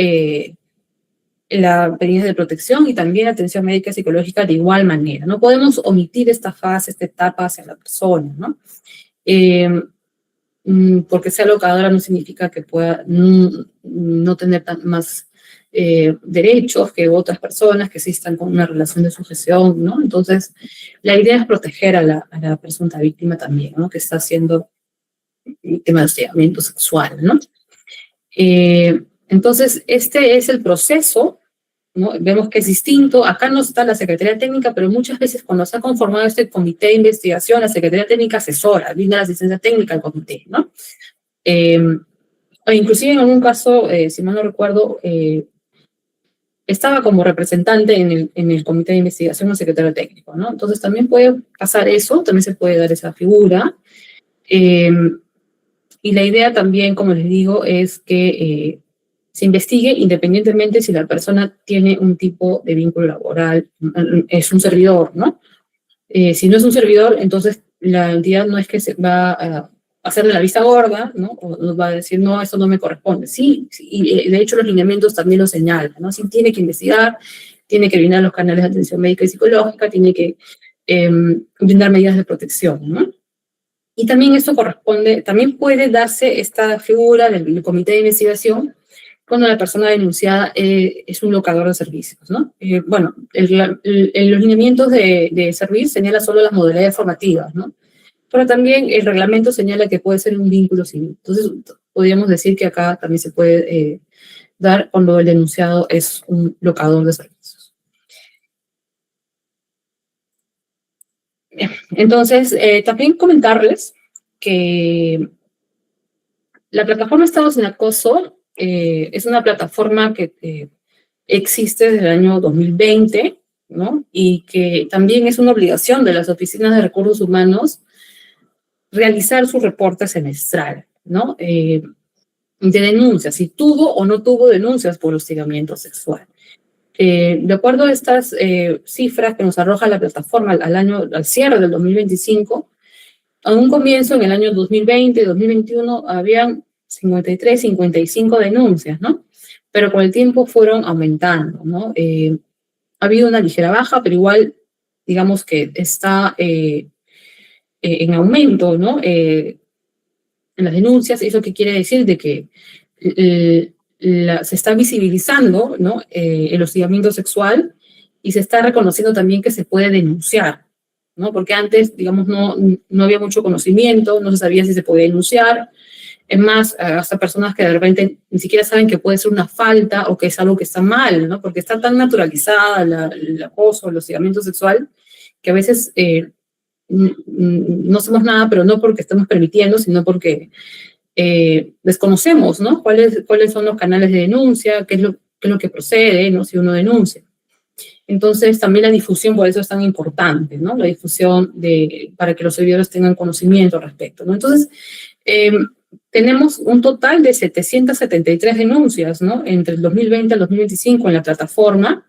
la medida de protección y también atención médica y psicológica de igual manera. No podemos omitir esta fase, esta etapa hacia la persona, ¿no? Porque sea locadora no significa que pueda no tener más derechos que otras personas que sí están con una relación de sujeción, ¿no? Entonces, la idea es proteger a la presunta víctima también, ¿no? Que está siendo víctima de hostigamiento sexual, ¿no? Entonces, este es el proceso, ¿no? Vemos que es distinto. Acá no está la Secretaría Técnica, pero muchas veces cuando se ha conformado este comité de investigación, la Secretaría Técnica asesora, brinda la asistencia técnica al comité, ¿no? O inclusive en algún caso, si mal no recuerdo, estaba como representante en el comité de investigación el secretario técnico, ¿no? Entonces también puede pasar eso, también se puede dar esa figura. Y la idea también, como les digo, es que se investigue independientemente si la persona tiene un tipo de vínculo laboral, es un servidor, ¿no? Si no es un servidor, entonces la entidad no es que se va a hacer de la vista gorda, ¿no? O nos va a decir, no, eso no me corresponde. Sí, y de hecho los lineamientos también lo señalan, ¿no? Sí tiene que investigar, tiene que brindar los canales de atención médica y psicológica, tiene que brindar medidas de protección, ¿no? Y también esto corresponde, también puede darse esta figura del comité de investigación cuando la persona denunciada es un locador de servicios, ¿no? Bueno, los lineamientos de servir señala solo las modalidades formativas, ¿no? Pero también el reglamento señala que puede ser un vínculo civil. Entonces, podríamos decir que acá también se puede dar cuando el denunciado es un locador de servicios. Bien. Entonces, también comentarles que La plataforma Estado sin Acoso es una plataforma que existe desde el año 2020, ¿no? Y que también es una obligación de las oficinas de recursos humanos realizar su reporte semestral, ¿no? De denuncias, si tuvo o no tuvo denuncias por hostigamiento sexual. De acuerdo a estas cifras que nos arroja la plataforma al cierre del 2025, a un comienzo en el año 2020 y 2021 habían 53, 55 denuncias, ¿no? Pero con el tiempo fueron aumentando, ¿no? Ha habido una ligera baja, pero igual, digamos que está en aumento, ¿no? En las denuncias. ¿Eso qué quiere decir? De que se está visibilizando, ¿no? El hostigamiento sexual, y se está reconociendo también que se puede denunciar, ¿no? Porque antes, digamos, no había mucho conocimiento, no se sabía si se podía denunciar. Es más, hasta personas que de repente ni siquiera saben que puede ser una falta o que es algo que está mal, ¿no? Porque está tan naturalizada el acoso, el hostigamiento sexual, que a veces no hacemos nada, pero no porque estemos permitiendo, sino porque desconocemos, ¿no? ¿Cuáles son los canales de denuncia? ¿Qué es lo que procede, ¿no? Si uno denuncia. Entonces, también la difusión, por eso es tan importante, ¿no? La difusión para que los servidores tengan conocimiento al respecto, ¿no? Entonces, tenemos un total de 773 denuncias, ¿no? Entre el 2020 al 2025 en la plataforma.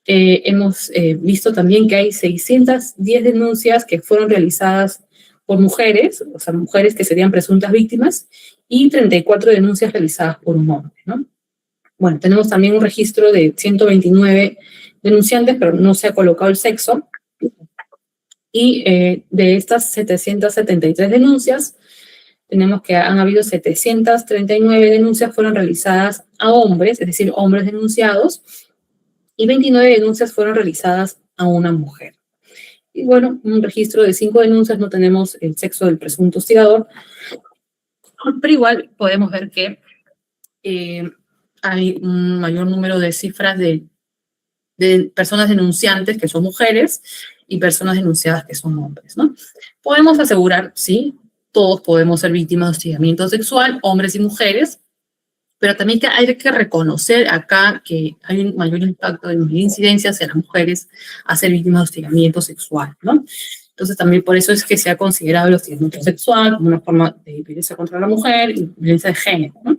Hemos visto también que hay 610 denuncias que fueron realizadas por mujeres, o sea, mujeres que serían presuntas víctimas, y 34 denuncias realizadas por un hombre, ¿no? Bueno, tenemos también un registro de 129 denunciantes, pero no se ha colocado el sexo. Y de estas 773 denuncias, tenemos que han habido 739 denuncias fueron realizadas a hombres, es decir, hombres denunciados, y 29 denuncias fueron realizadas a una mujer. Y bueno, un registro de 5 denuncias, no tenemos el sexo del presunto hostigador, pero igual podemos ver que hay un mayor número de cifras de personas denunciantes que son mujeres y personas denunciadas que son hombres, ¿no? Podemos asegurar, sí, todos podemos ser víctimas de hostigamiento sexual, hombres y mujeres, pero también hay que reconocer acá que hay un mayor impacto de incidencias en las mujeres a ser víctimas de hostigamiento sexual, ¿no? Entonces también por eso es que se ha considerado el hostigamiento sexual como una forma de violencia contra la mujer y violencia de género, ¿no?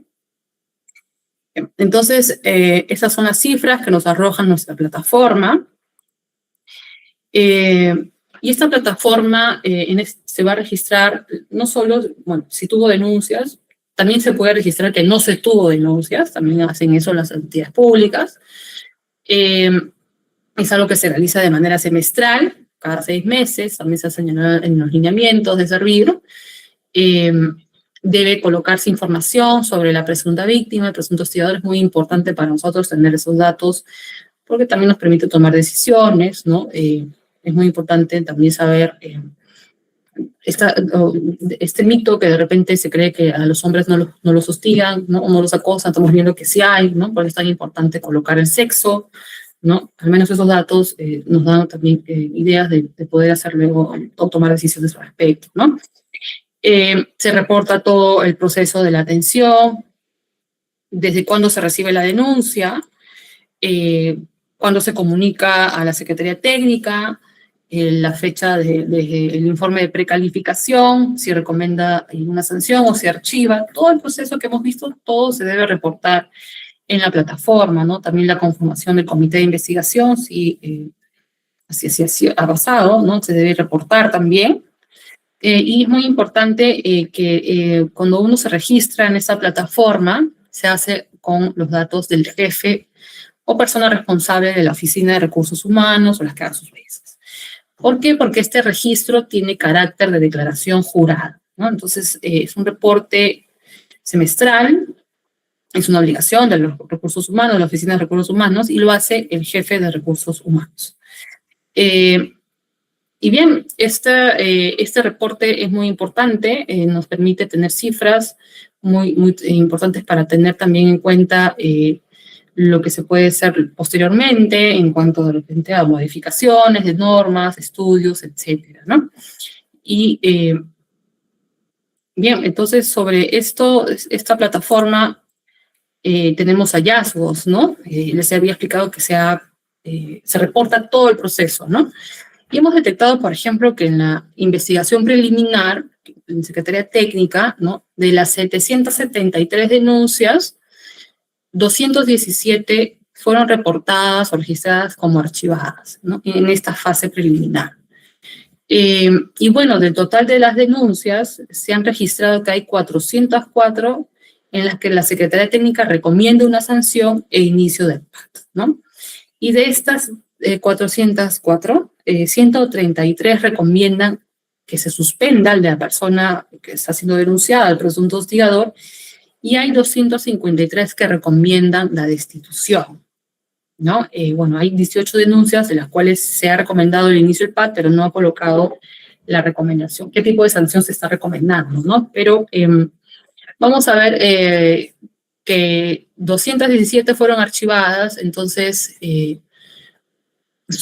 Entonces, esas son las cifras que nos arroja nuestra plataforma. Y esta plataforma se va a registrar no solo, bueno, si tuvo denuncias, también se puede registrar que no se tuvo denuncias, también hacen eso las entidades públicas. Es algo que se realiza de manera semestral, cada 6 meses, también se hace en los lineamientos de servir. Debe colocarse información sobre la presunta víctima, el presunto hostigador. Es muy importante para nosotros tener esos datos, porque también nos permite tomar decisiones, ¿no? Es muy importante también saber este mito que de repente se cree que a los hombres no los hostigan, ¿no? O no los acosan. Estamos viendo que sí hay, ¿no? Por eso es tan importante colocar el sexo, ¿no? Al menos esos datos nos dan también ideas de poder hacer luego o tomar decisiones al respecto, ¿no? Se reporta todo el proceso de la atención, desde cuándo se recibe la denuncia, cuándo se comunica a la Secretaría Técnica, la fecha del informe de precalificación, si recomienda una sanción o se archiva. Todo el proceso que hemos visto, todo se debe reportar en la plataforma, ¿no? También la conformación del comité de investigación, si así ha pasado, ¿no? Se debe reportar también. Y es muy importante que cuando uno se registra en esa plataforma, se hace con los datos del jefe o persona responsable de la Oficina de Recursos Humanos o las que hagan sus veces. ¿Por qué? Porque este registro tiene carácter de declaración jurada, ¿no? Entonces, es un reporte semestral, es una obligación de los recursos humanos, de la Oficina de Recursos Humanos, y lo hace el jefe de Recursos Humanos. Y bien, este reporte es muy importante, nos permite tener cifras muy importantes para tener también en cuenta lo que se puede hacer posteriormente en cuanto de repente a modificaciones de normas, estudios, etcétera, ¿no? Y Bien, entonces sobre esta plataforma tenemos hallazgos, ¿no? Les había explicado que se reporta todo el proceso, ¿no? Y hemos detectado, por ejemplo, que en la investigación preliminar, en Secretaría Técnica, ¿no? De las 773 denuncias, 217 fueron reportadas o registradas como archivadas, ¿no? En esta fase preliminar. Y bueno, del total de las denuncias, se han registrado que hay 404 en las que la Secretaría Técnica recomienda una sanción e inicio del PAT, ¿no? Y de estas 404, 133 recomiendan que se suspenda la persona que está siendo denunciada, el presunto hostigador, y hay 253 que recomiendan la destitución, ¿no? Bueno, hay 18 denuncias de las cuales se ha recomendado el inicio del PAT, pero no ha colocado la recomendación, qué tipo de sanción se está recomendando, ¿no? Pero vamos a ver que 217 fueron archivadas, entonces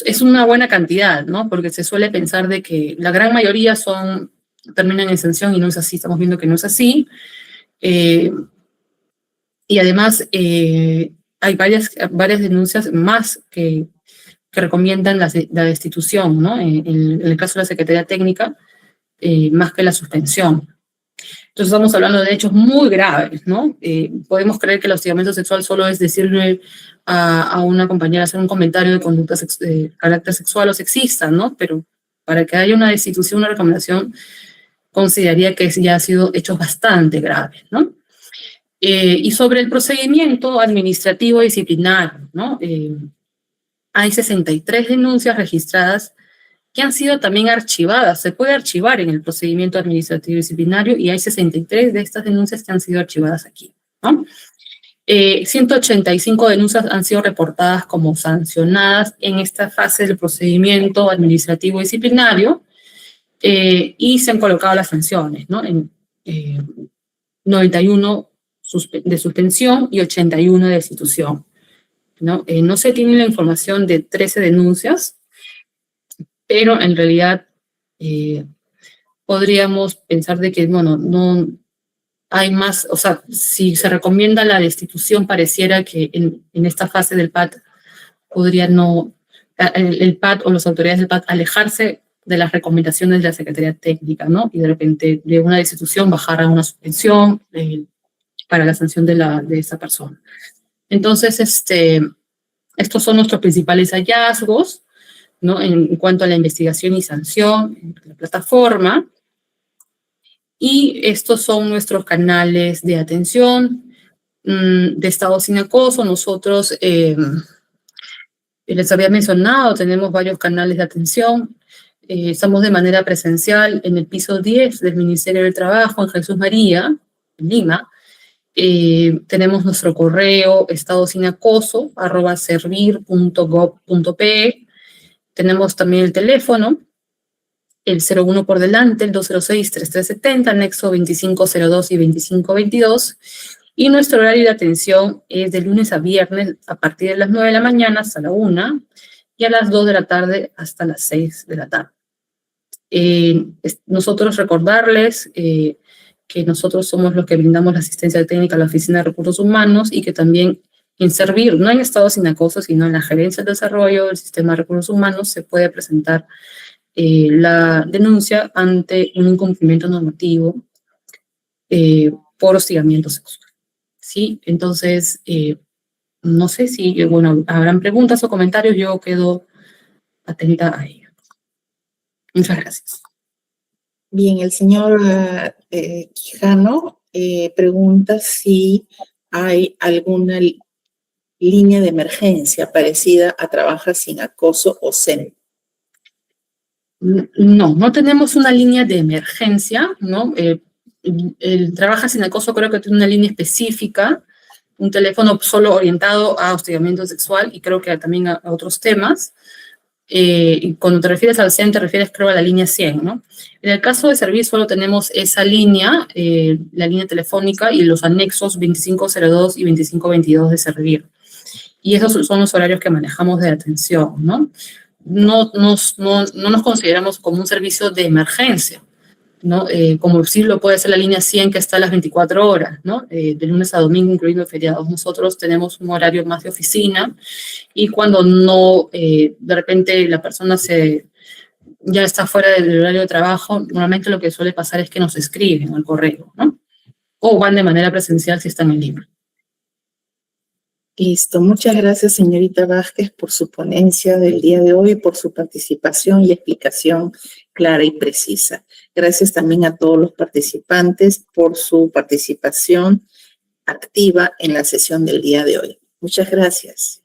es una buena cantidad, ¿no? Porque se suele pensar de que la gran mayoría terminan en sanción y no es así, estamos viendo que no es así. Y además hay varias denuncias más que recomiendan la destitución, ¿no? En el caso de la Secretaría Técnica, más que la suspensión. Entonces estamos hablando de hechos muy graves, ¿no? Podemos creer que el hostigamiento sexual solo es decirle a una compañera, hacer un comentario de conducta de carácter sexual o sexista, ¿no? Pero para que haya una destitución, una recomendación, consideraría que ya han sido hechos bastante graves, ¿no? Y sobre el procedimiento administrativo disciplinario, ¿no? Hay 63 denuncias registradas que han sido también archivadas. Se puede archivar en el procedimiento administrativo disciplinario y hay 63 de estas denuncias que han sido archivadas aquí, ¿no? 185 denuncias han sido reportadas como sancionadas en esta fase del procedimiento administrativo disciplinario y se han colocado las sanciones, ¿no? En 91 de suspensión y 81 de destitución, ¿no? No se tiene la información de 13 denuncias, pero en realidad podríamos pensar de que, bueno, no hay más, o sea, si se recomienda la destitución, pareciera que en esta fase del PAT podría el PAT o las autoridades del PAT alejarse de las recomendaciones de la Secretaría Técnica, ¿no? Y de repente de una destitución bajar a una suspensión para la sanción de esa persona. Entonces, estos son nuestros principales hallazgos, ¿no? En cuanto a la investigación y sanción en la plataforma. Y estos son nuestros canales de atención de estado sin acoso. Nosotros, les había mencionado, tenemos varios canales de atención. Estamos de manera presencial en el piso 10 del Ministerio del Trabajo, en Jesús María, en Lima. Tenemos nuestro correo estadosinacoso@servir.gov.pe. Tenemos también el teléfono, el 01 por delante, el 206-3370, anexo 2502 y 2522. Y nuestro horario de atención es de lunes a viernes a partir de las 9 de la mañana hasta la 1 y a las 2 de la tarde hasta las 6 de la tarde. Nosotros recordarles que nosotros somos los que brindamos la asistencia técnica a la Oficina de Recursos Humanos y que también en Servir, no en estado sin acoso, sino en la Gerencia del Desarrollo del Sistema de Recursos Humanos, se puede presentar la denuncia ante un incumplimiento normativo por hostigamiento sexual. ¿Sí? Entonces, no sé si, bueno, habrán preguntas o comentarios, yo quedo atenta a ello. Muchas gracias. Bien, el señor Quijano pregunta si hay alguna línea de emergencia parecida a Trabaja Sin Acoso o CEN. No tenemos una línea de emergencia, ¿no? El Trabaja Sin Acoso creo que tiene una línea específica, un teléfono solo orientado a hostigamiento sexual y creo que también a otros temas. Y cuando te refieres al CEN, te refieres creo a la línea 100, ¿no? En el caso de Servir solo tenemos esa línea, la línea telefónica y los anexos 2502 y 2522 de Servir. Y esos son los horarios que manejamos de atención, ¿no? No nos consideramos como un servicio de emergencia, ¿no? Como sí lo puede ser la línea 100 que está a las 24 horas, ¿no? De lunes a domingo, incluyendo feriados. Nosotros tenemos un horario más de oficina y cuando no, de repente la persona ya está fuera del horario de trabajo, normalmente lo que suele pasar es que nos escriben al correo, ¿no? O van de manera presencial si están en Lima. Listo. Muchas gracias, señorita Vázquez, por su ponencia del día de hoy, por su participación y explicación clara y precisa. Gracias también a todos los participantes por su participación activa en la sesión del día de hoy. Muchas gracias.